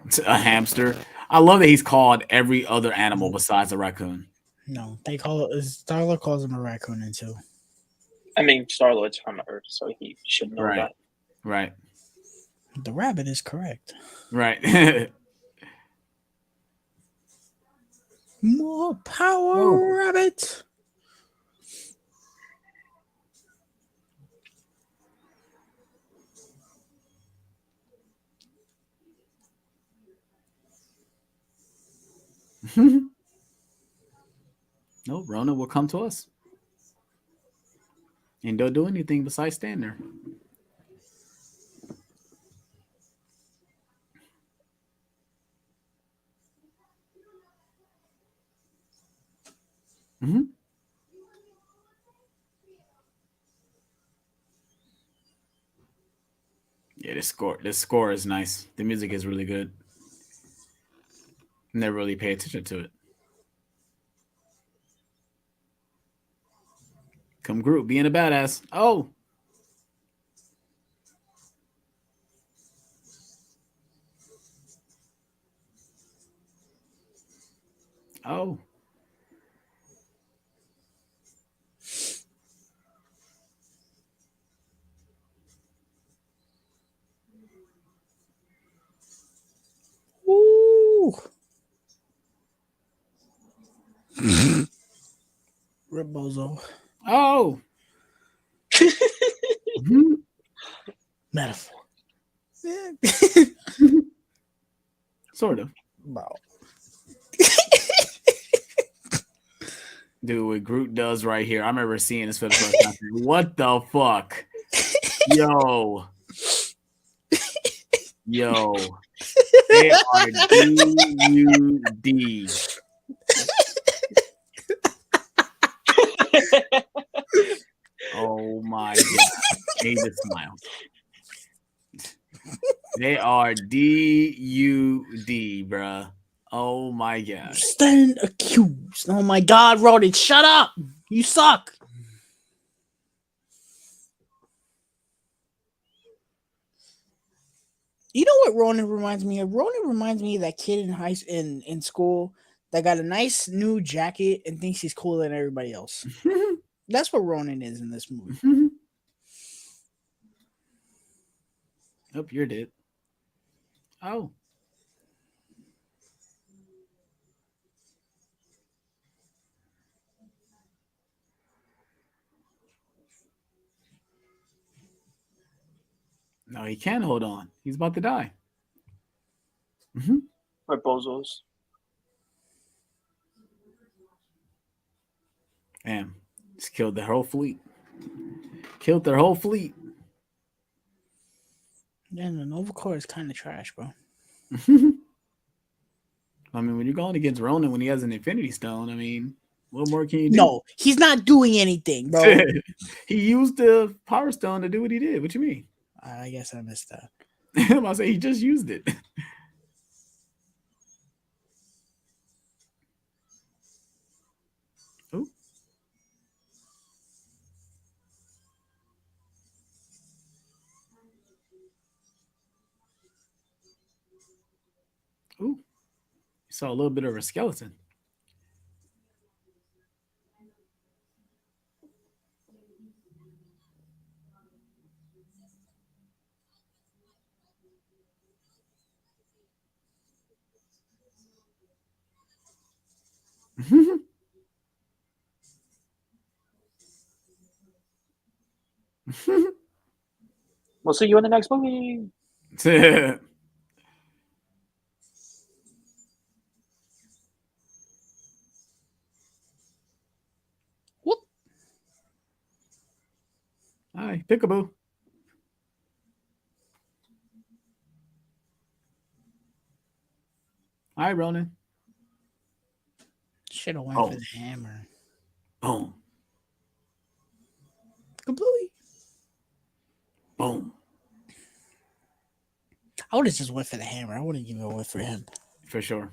It's a hamster. I love that he's called every other animal besides a raccoon. No, they call it. Starla calls him a raccoon too. I mean, Star-Lord's from Earth, so he should know that. Right. The rabbit is correct. Right. More power, Oh. rabbit. No, Rona will come to us. And don't do anything besides stand there. Mm-hmm. Yeah, this score is nice. The music is really good. Never really pay attention to it. Come Groot, being a badass. Oh. Oh. Ooh. Rebozo. Oh. Mhm. Metaphor. Sort of. Bro. Dude, what Groot does right here. I remember seeing this for the first time. What the fuck? Yo. Yo. They are DUD. Oh my god. He just smiled. They are DUD, bruh. Oh my god. Stand accused. Oh my god, Roddy, shut up. You suck. You know what Ronan reminds me of? Ronan reminds me of that kid in school that got a nice new jacket and thinks he's cooler than everybody else. That's what Ronan is in this movie. Oh, you're dead. Oh. No, he can hold on. He's about to die. But bozos. Damn. Just killed their whole fleet. Killed their whole fleet. Yeah, the Nova Corps is kind of trash, bro. I mean, when you're going against Ronan when he has an Infinity Stone, I mean, what more can you do? No, he's not doing anything, bro. He used the Power Stone to do what he did. What you mean? I guess I missed that. I'm about to say he just used it. Ooh. Ooh. You saw a little bit of a skeleton. We'll see you in the next movie. Whoop. Hi, Peekaboo. Hi, Ronan. Should have went Oh. for the hammer. Boom. Completely. Boom. I would have just went for the hammer. I wouldn't even went for him. For sure.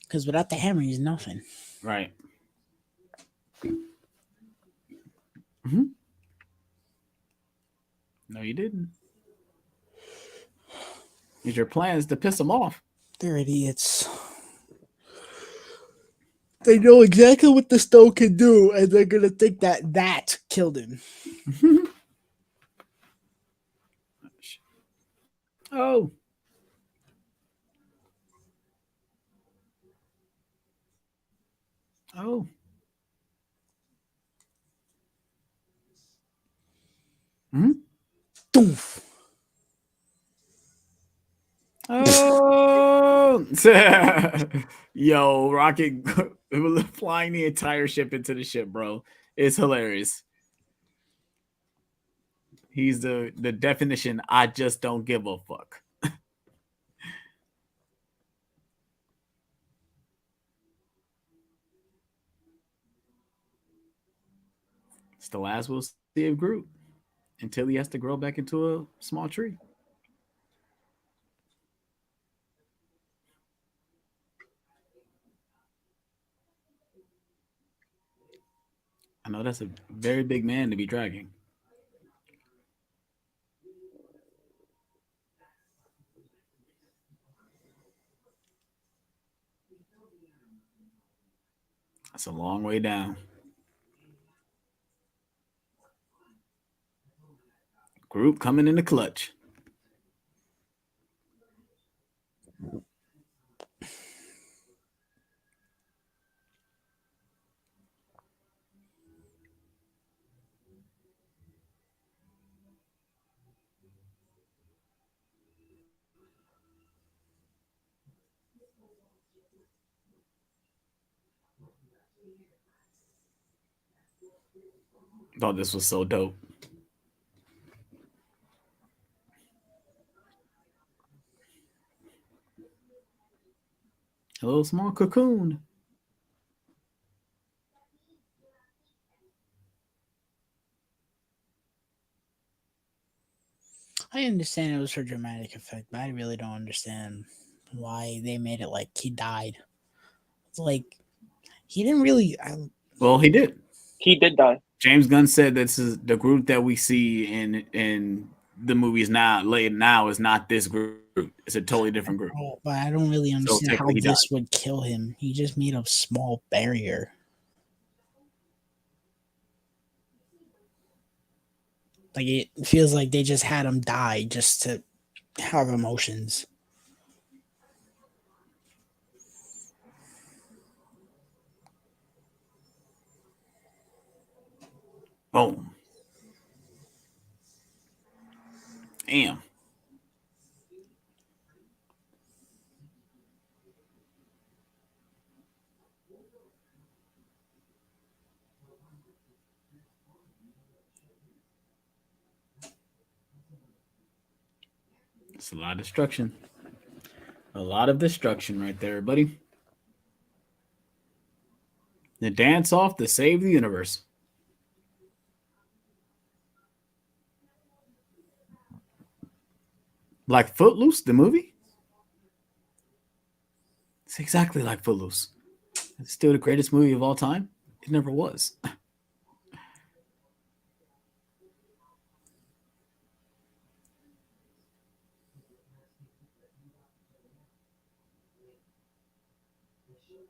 Because without the hammer, he's nothing. Right. Mm-hmm. No, you didn't. It's your plan is to piss him off. They're idiots. They know exactly what the stone can do, and they're gonna think that killed him. Oh, oh, hmm, Doof. oh. Yo, Rocket flying the entire ship into the ship, bro. It's hilarious. He's the definition. I just don't give a fuck. It's the last we'll see of Groot until he has to grow back into a small tree. I know that's a very big man to be dragging. That's a long way down. Group coming in the clutch. Thought this was so dope. A little small cocoon. I understand it was for dramatic effect, but I really don't understand why they made it like he died. It's like he didn't really. Well, he did. He did die. James Gunn said this is the group that we see in the movies now. Late now is not this group. It's a totally different group. But I don't really understand how technically he this would kill him. He just made a small barrier. Like it feels like they just had him die just to have emotions. Boom. Damn. It's a lot of destruction. A lot of destruction right there, buddy. The dance off to save the universe. Like Footloose, the movie? It's exactly like Footloose. It's still the greatest movie of all time. It never was.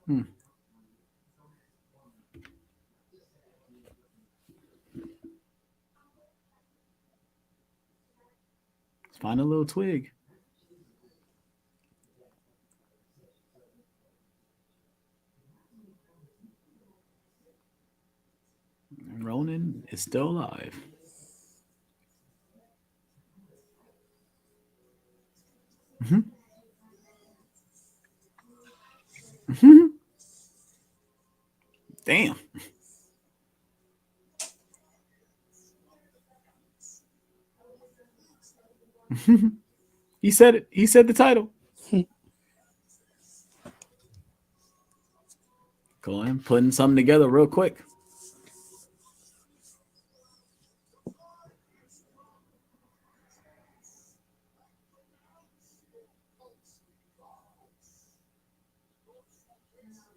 Hmm. Let's find a little twig. And Ronan is still alive. Mm-hmm. Mm-hmm. Damn. He said it. He said the title. Go on, putting something together real quick.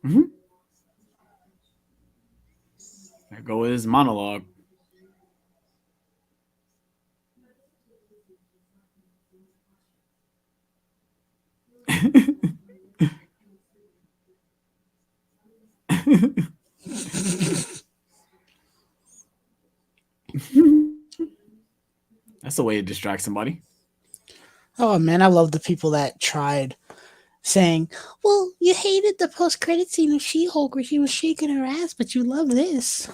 Mm-hmm. There go his monologue. That's the way to distract somebody. Oh man, I love the people that tried saying, "Well, you hated the post-credit scene of She-Hulk where she was shaking her ass, but you love this."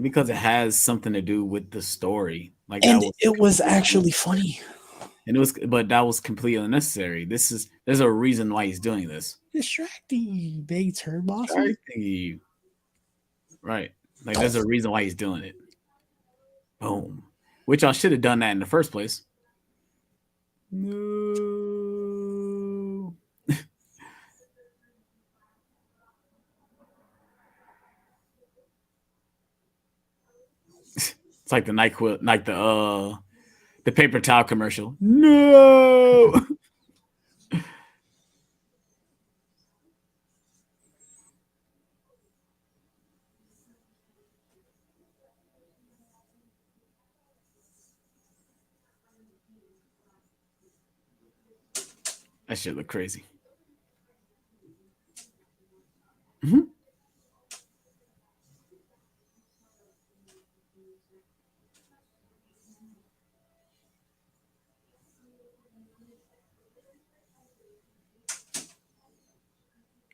because it has something to do with the story. Like that And was it was completely actually funny. and it was but that was completely unnecessary. There's a reason why he's doing this. Distracting, big turd bossy. Distracting you. Right. Like there's a reason why he's doing it. Boom. Which I should have done that in the first place. No. It's like the NyQuil, like the paper towel commercial. No. That shit look crazy. Mm-hmm.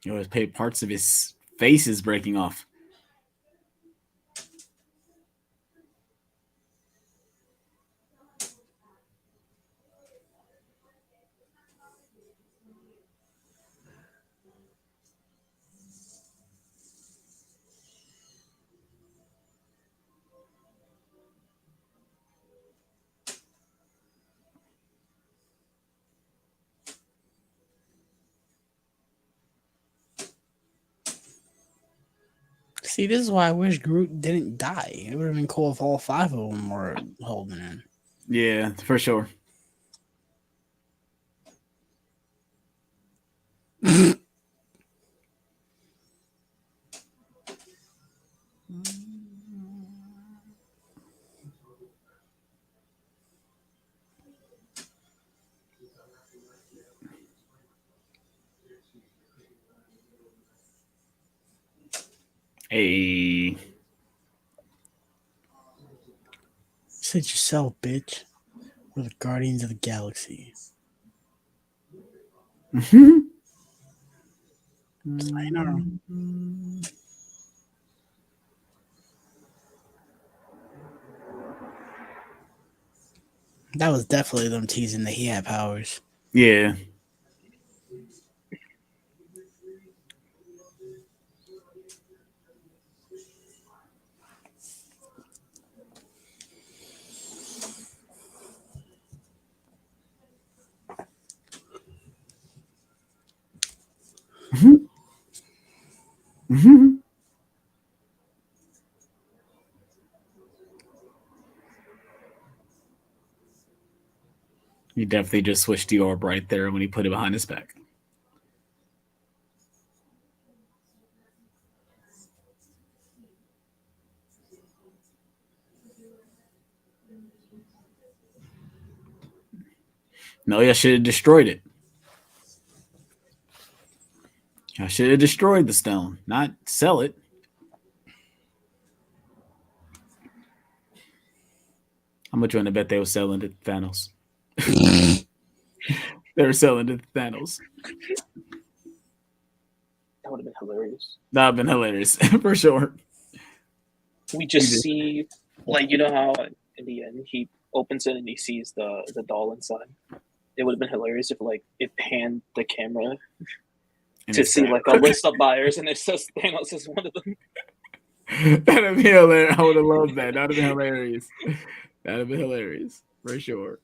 You know, his parts of his face is breaking off. See, this is why I wish Groot didn't die. It would have been cool if all five of them were holding in. Yeah, for sure. Hey. Said yourself, bitch. We're the Guardians of the Galaxy. Sayonara. That was definitely them teasing that he had powers. Yeah. He definitely just switched the orb right there when he put it behind his back. No, I should have destroyed it. I should have destroyed the stone, not sell it. How much you want to bet they were selling to Thanos? They were selling to Thanos. That would have been hilarious. That would have been hilarious for sure. We just see, like, you know how in the end he opens it and he sees the doll inside. It would have been hilarious if like it panned the camera And to see like a list of buyers and it says Thanos is one of them. That'd be hilarious. I would have loved that. That'd have been hilarious. That'd have been hilarious for sure.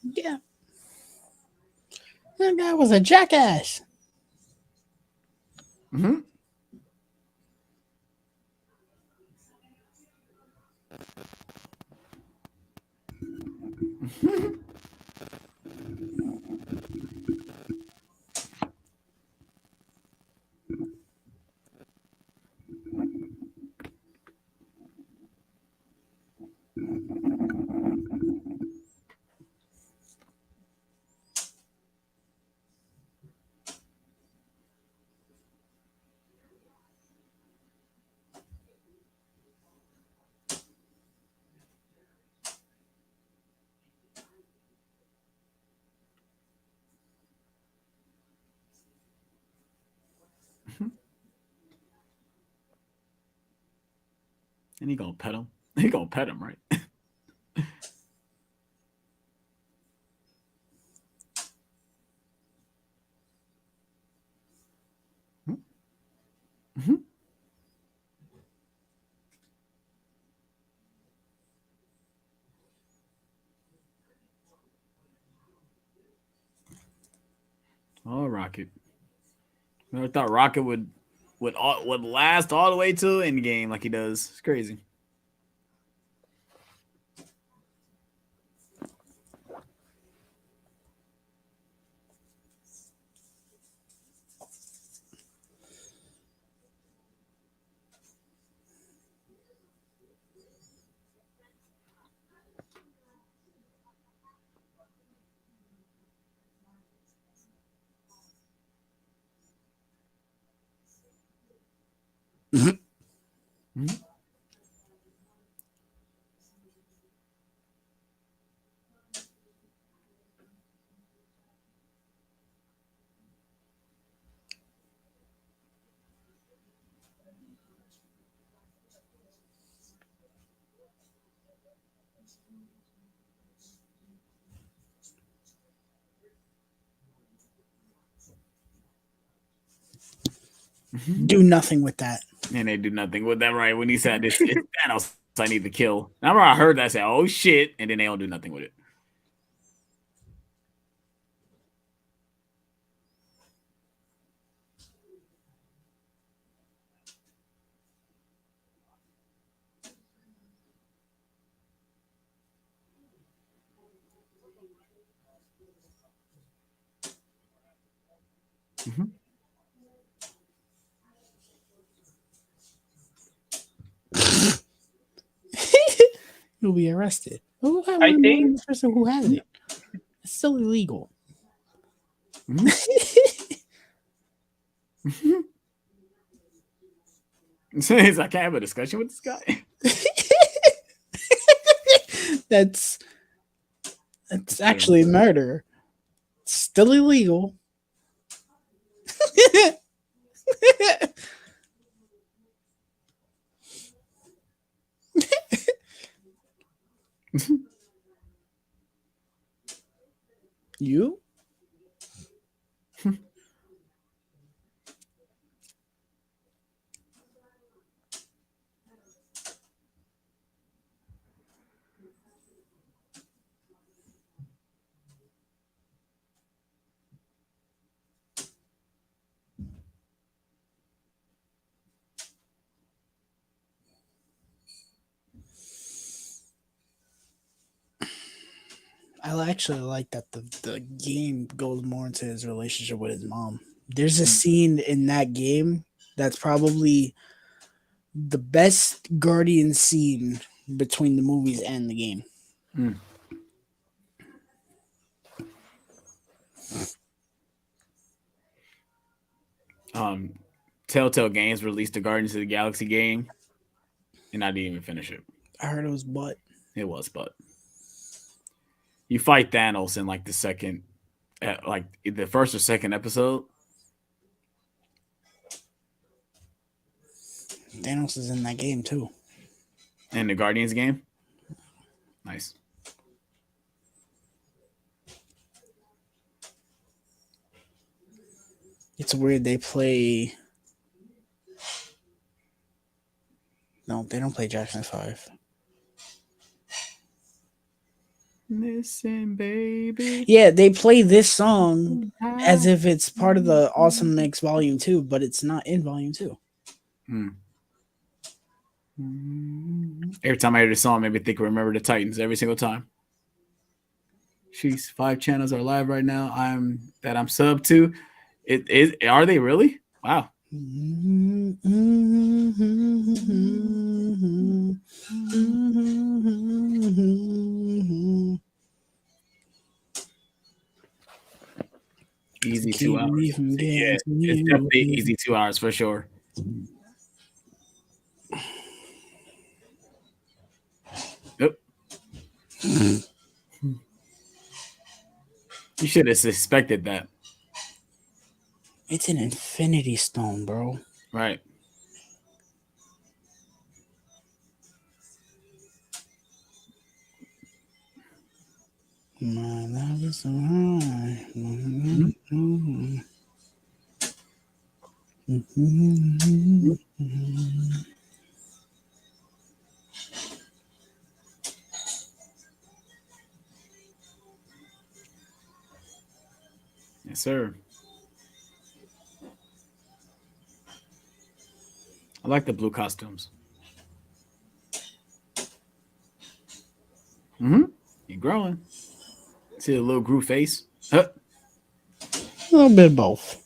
Yeah. That guy was a jackass. Mm-hmm. Mhm. And he gonna pet him. He gonna pet him, right? Mhm. Oh, Rocket. Never thought Rocket would last all the way to end game like he does. It's crazy. Mhm. Do nothing with that. And they do nothing with that, right? When he said this, it's Thanos I need to kill. I remember I heard that say, "Oh shit," and then they don't do nothing with it. Mhm. You'll be arrested. Who had I one more than think the person who has it? It's still illegal. Mhm. Mhm. So he's like, I can't have a discussion with this guy. that's actually murder. It's still illegal. You? I actually like that the game goes more into his relationship with his mom. There's a scene in that game that's probably the best Guardian scene between the movies and the game. Mm. Um, Telltale Games released the Guardians of the Galaxy game, and I didn't even finish it. I heard it was butt. It was, but you fight Thanos in like the second, like the first or second episode. Thanos is in that game too. In the Guardians game. Nice. It's weird they play. No, they don't play Jackson 5. Listen, baby. Yeah, they play this song as if it's part of the Awesome Mix Volume 2, but it's not in Volume 2. Hmm. Every time I hear this song, made me think of Remember the Titans every single time. She's 5 channels are live right now. I'm sub to. It is are they really? Wow. Easy 2 hours. Yeah, it's definitely easy 2 hours for sure. Yep. You should have suspected that. It's an infinity stone, bro. Right. My love is so high. Yes, sir. I like the blue costumes. You're growing. See a little groove face. Huh. A little bit of both.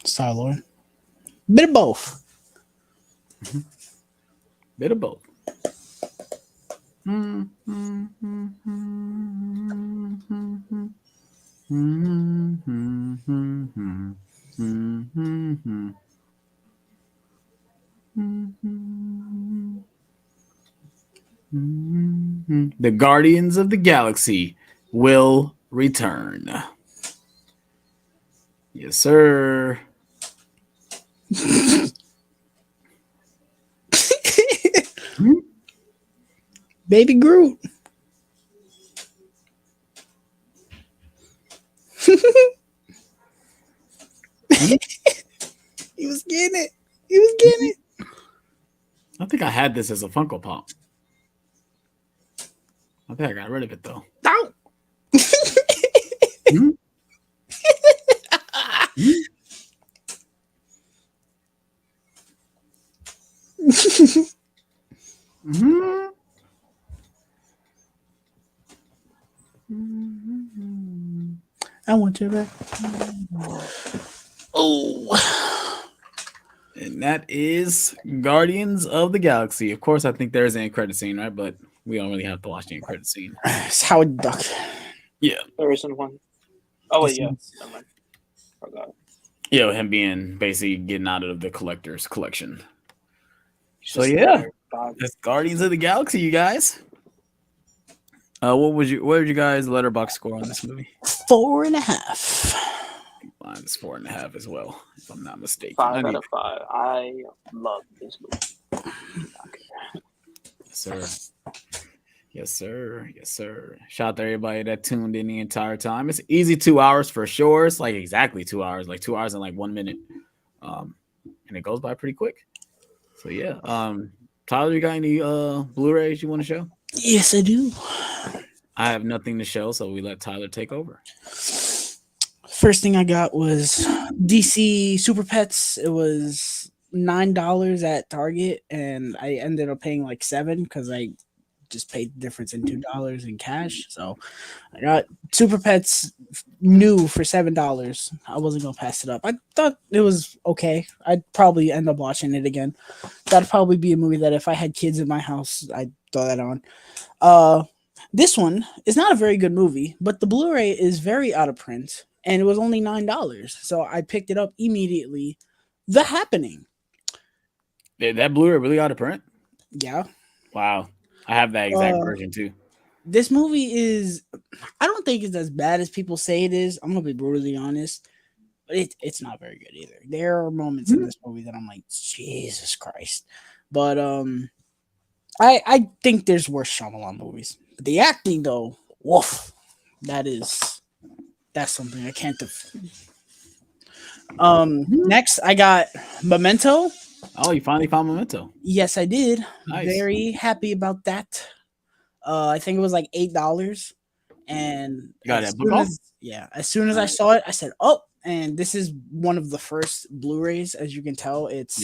Star-Lord. Bit of both. Bit of both. The Guardians of the Galaxy will return. Yes, sir. Baby Groot. He was getting it. He was getting it. I think I had this as a Funko Pop. I think I got rid of it though. Ow. Hmm? Hmm? I want you back. Oh. And that is Guardians of the Galaxy. Of course, I think there is an end credit scene, right? But we don't really have to watch the end credit scene. It's Howard Duck. Yeah. There isn't one. Oh wait, yeah. Never mind. Forgot. Yeah, him being basically getting out of the collector's collection. So Just yeah, there, God. that's Guardians of the Galaxy, you guys. What would you guys letterbox score on this movie? 4.5. Mine's 4.5 as well, if I'm not mistaken. 5 out of 5. I love this movie. Yes, sir. Yes, sir. Yes, sir. Shout out to everybody that tuned in the entire time. It's easy 2 hours for sure. It's like exactly 2 hours, like 2 hours and like 1 minute. And it goes by pretty quick. So yeah. Tyler, you got any Blu-rays you want to show? Yes, I do. I have nothing to show, so we let Tyler take over. First thing I got was DC Super Pets. It was $9 at Target, and I ended up paying like $7 because I just paid the difference in $2 in cash. So I got Super Pets new for $7. I wasn't gonna pass it up. I thought it was okay. I'd probably end up watching it again. That'd probably be a movie that if I had kids in my house, I'd throw that on. This one is not a very good movie, but the Blu-ray is very out of print, and it was only $9. So I picked it up immediately. The Happening. That Blu-ray really out of print? Yeah. Wow. I have that exact version too. This movie is, I don't think it's as bad as people say it is. I'm gonna be brutally honest, but it's not very good either. There are moments in this movie that I'm like, Jesus Christ. But I think there's worse Shyamalan movies. But the acting though, woof, that's something I can't next I got Memento. Oh, you finally found Memento. Yes, I did. Nice. Very happy about that. I think it was like $8. And you got that book as soon as I saw it, I said, "Oh!" And this is one of the first Blu-rays, as you can tell. It's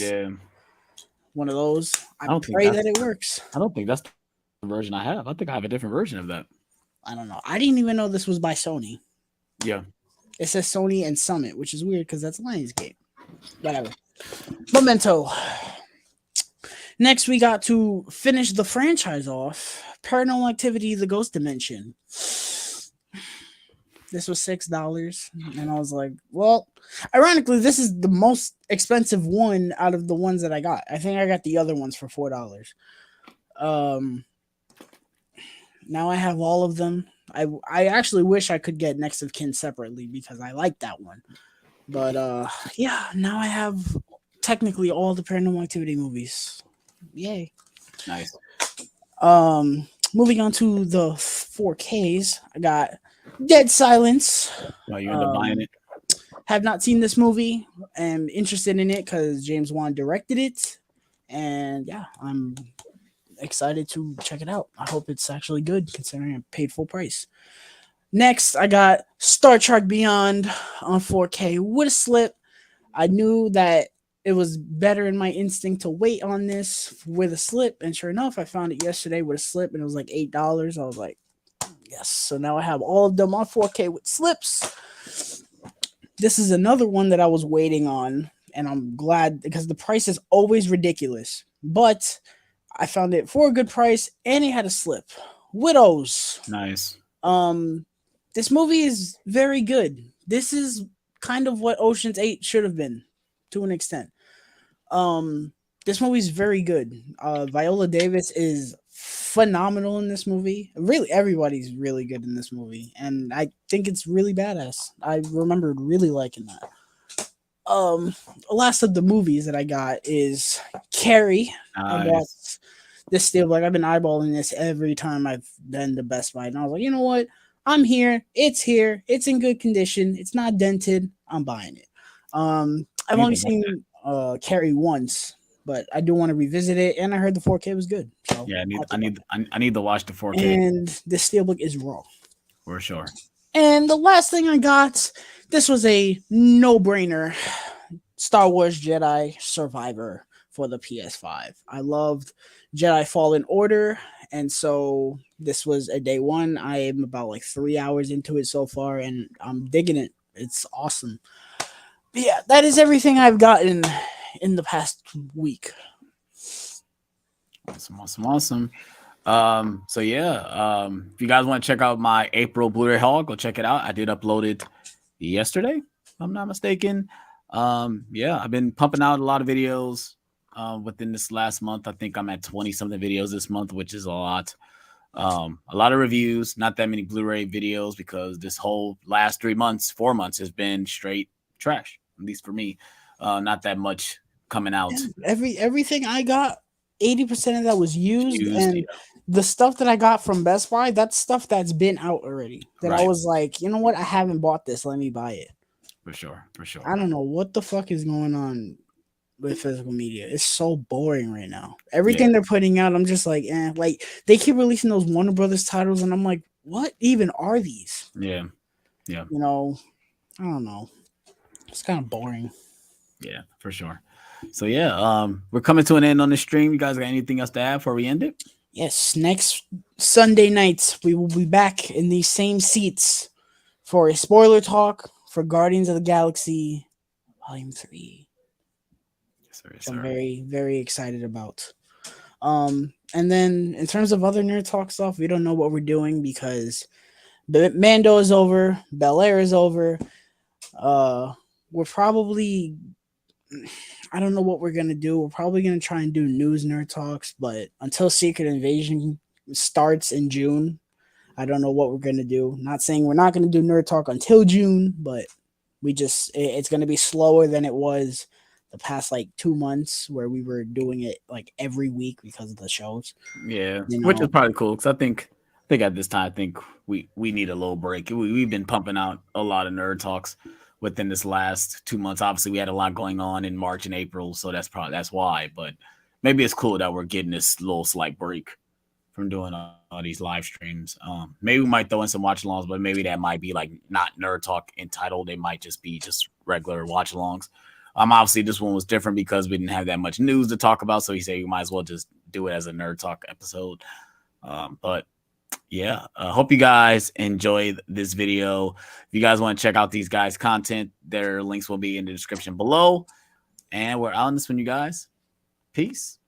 one of those. I pray that it works. I don't think that's the version I have. I think I have a different version of that. I don't know. I didn't even know this was by Sony. Yeah, it says Sony and Summit, which is weird because that's Lionsgate. Whatever. Memento. Next, we got to finish the franchise off. Paranormal Activity: The Ghost Dimension. This was $6, and I was like, well, ironically, this is the most expensive one out of the ones that I got. I think I got the other ones for $4. Now I have all of them. I actually wish I could get Next of Kin separately because I like that one. But yeah, now I have technically all the Paranormal Activity movies. Yay. Nice. Moving on to the 4Ks, I got Dead Silence. Well, you end up buying it. Have not seen this movie. Am interested in it because James Wan directed it, and yeah, I'm excited to check it out. I hope it's actually good considering I paid full price. Next, I got Star Trek Beyond on 4K with a slip. I knew that it was better in my instinct to wait on this with a slip, and sure enough, I found it yesterday with a slip, and it was like $8. I was like, yes. So now I have all of them on 4K with slips. This is another one that I was waiting on, and I'm glad because the price is always ridiculous. But I found it for a good price, and it had a slip. Widows. Nice. This movie is very good. This is kind of what Ocean's 8 should have been, to an extent. This movie is very good. Viola Davis is phenomenal in this movie. Really, everybody's really good in this movie, and I think it's really badass. I remembered really liking that. Last of the movies that I got is Carrie. I bought Nice. this still like I've been eyeballing this every time I've been to Best Buy, and I was like, you know what? I'm here. It's here. It's in good condition. It's not dented. I'm buying it. I've only seen Carrie once, but I do want to revisit it, and I heard the 4K was good. So Yeah, I'll take it. I need to watch the 4K And the steelbook is raw. for sure. And the last thing I got, this was a no-brainer. Star Wars Jedi Survivor for the PS5. I loved Jedi Fallen Order, and so this was a day one. I am about like 3 hours into it so far, and I'm digging it. It's awesome. But yeah, that is everything I've gotten in the past week. Awesome. So yeah, if you guys want to check out my April Blu-ray haul, go check it out. I did upload it yesterday, if I'm not mistaken. Yeah, I've been pumping out a lot of videos within this last month. I think I'm at 20 something videos this month, which is a lot. A lot of reviews, not that many Blu-ray videos because this whole last 4 months has been straight trash, at least for me. Not that much coming out. Everything I got, 80% of that was used, and Yeah. the stuff that I got from Best Buy, that's stuff that's been out already. That I Right. was like, you know what? I haven't bought this. Let me buy it. For sure. I don't know what the fuck is going on with physical media. It's so boring right now. Everything they're putting out, I'm just like, like they keep releasing those Warner Brothers titles, and I'm like, what even are these? Yeah. You know, I don't know. It's kind of boring. Yeah, for sure. So yeah, we're coming to an end on the stream. You guys got anything else to add before we end it? Yes, next Sunday nights we will be back in these same seats for a spoiler talk for Guardians of the Galaxy Volume 3. Yes, sir. Which I'm very, very excited about. And then in terms of other nerd talk stuff, we don't know what we're doing because Mando is over, Bel Air is over. We're probably, I don't know what we're gonna do. We're probably gonna try and do news nerd talks, but until Secret Invasion starts in June, I don't know what we're gonna do. Not saying we're not gonna do nerd talk until June, but it's gonna be slower than it was the past like 2 months where we were doing it like every week because of the shows. Yeah, which is probably cool because I think at this time I think we need a little break. We've been pumping out a lot of nerd talks within this last 2 months. Obviously, we had a lot going on in March and April, so that's why. But maybe it's cool that we're getting this little slight break from doing all these live streams. Maybe we might throw in some watch alongs, but maybe that might be like not nerd talk entitled. They might just be just regular watch alongs. Obviously, this one was different because we didn't have that much news to talk about, so he said you might as well just do it as a nerd talk episode. But yeah, hope you guys enjoyed this video. If you guys want to check out these guys' content, their links will be in the description below. And we're out on this one, you guys. Peace.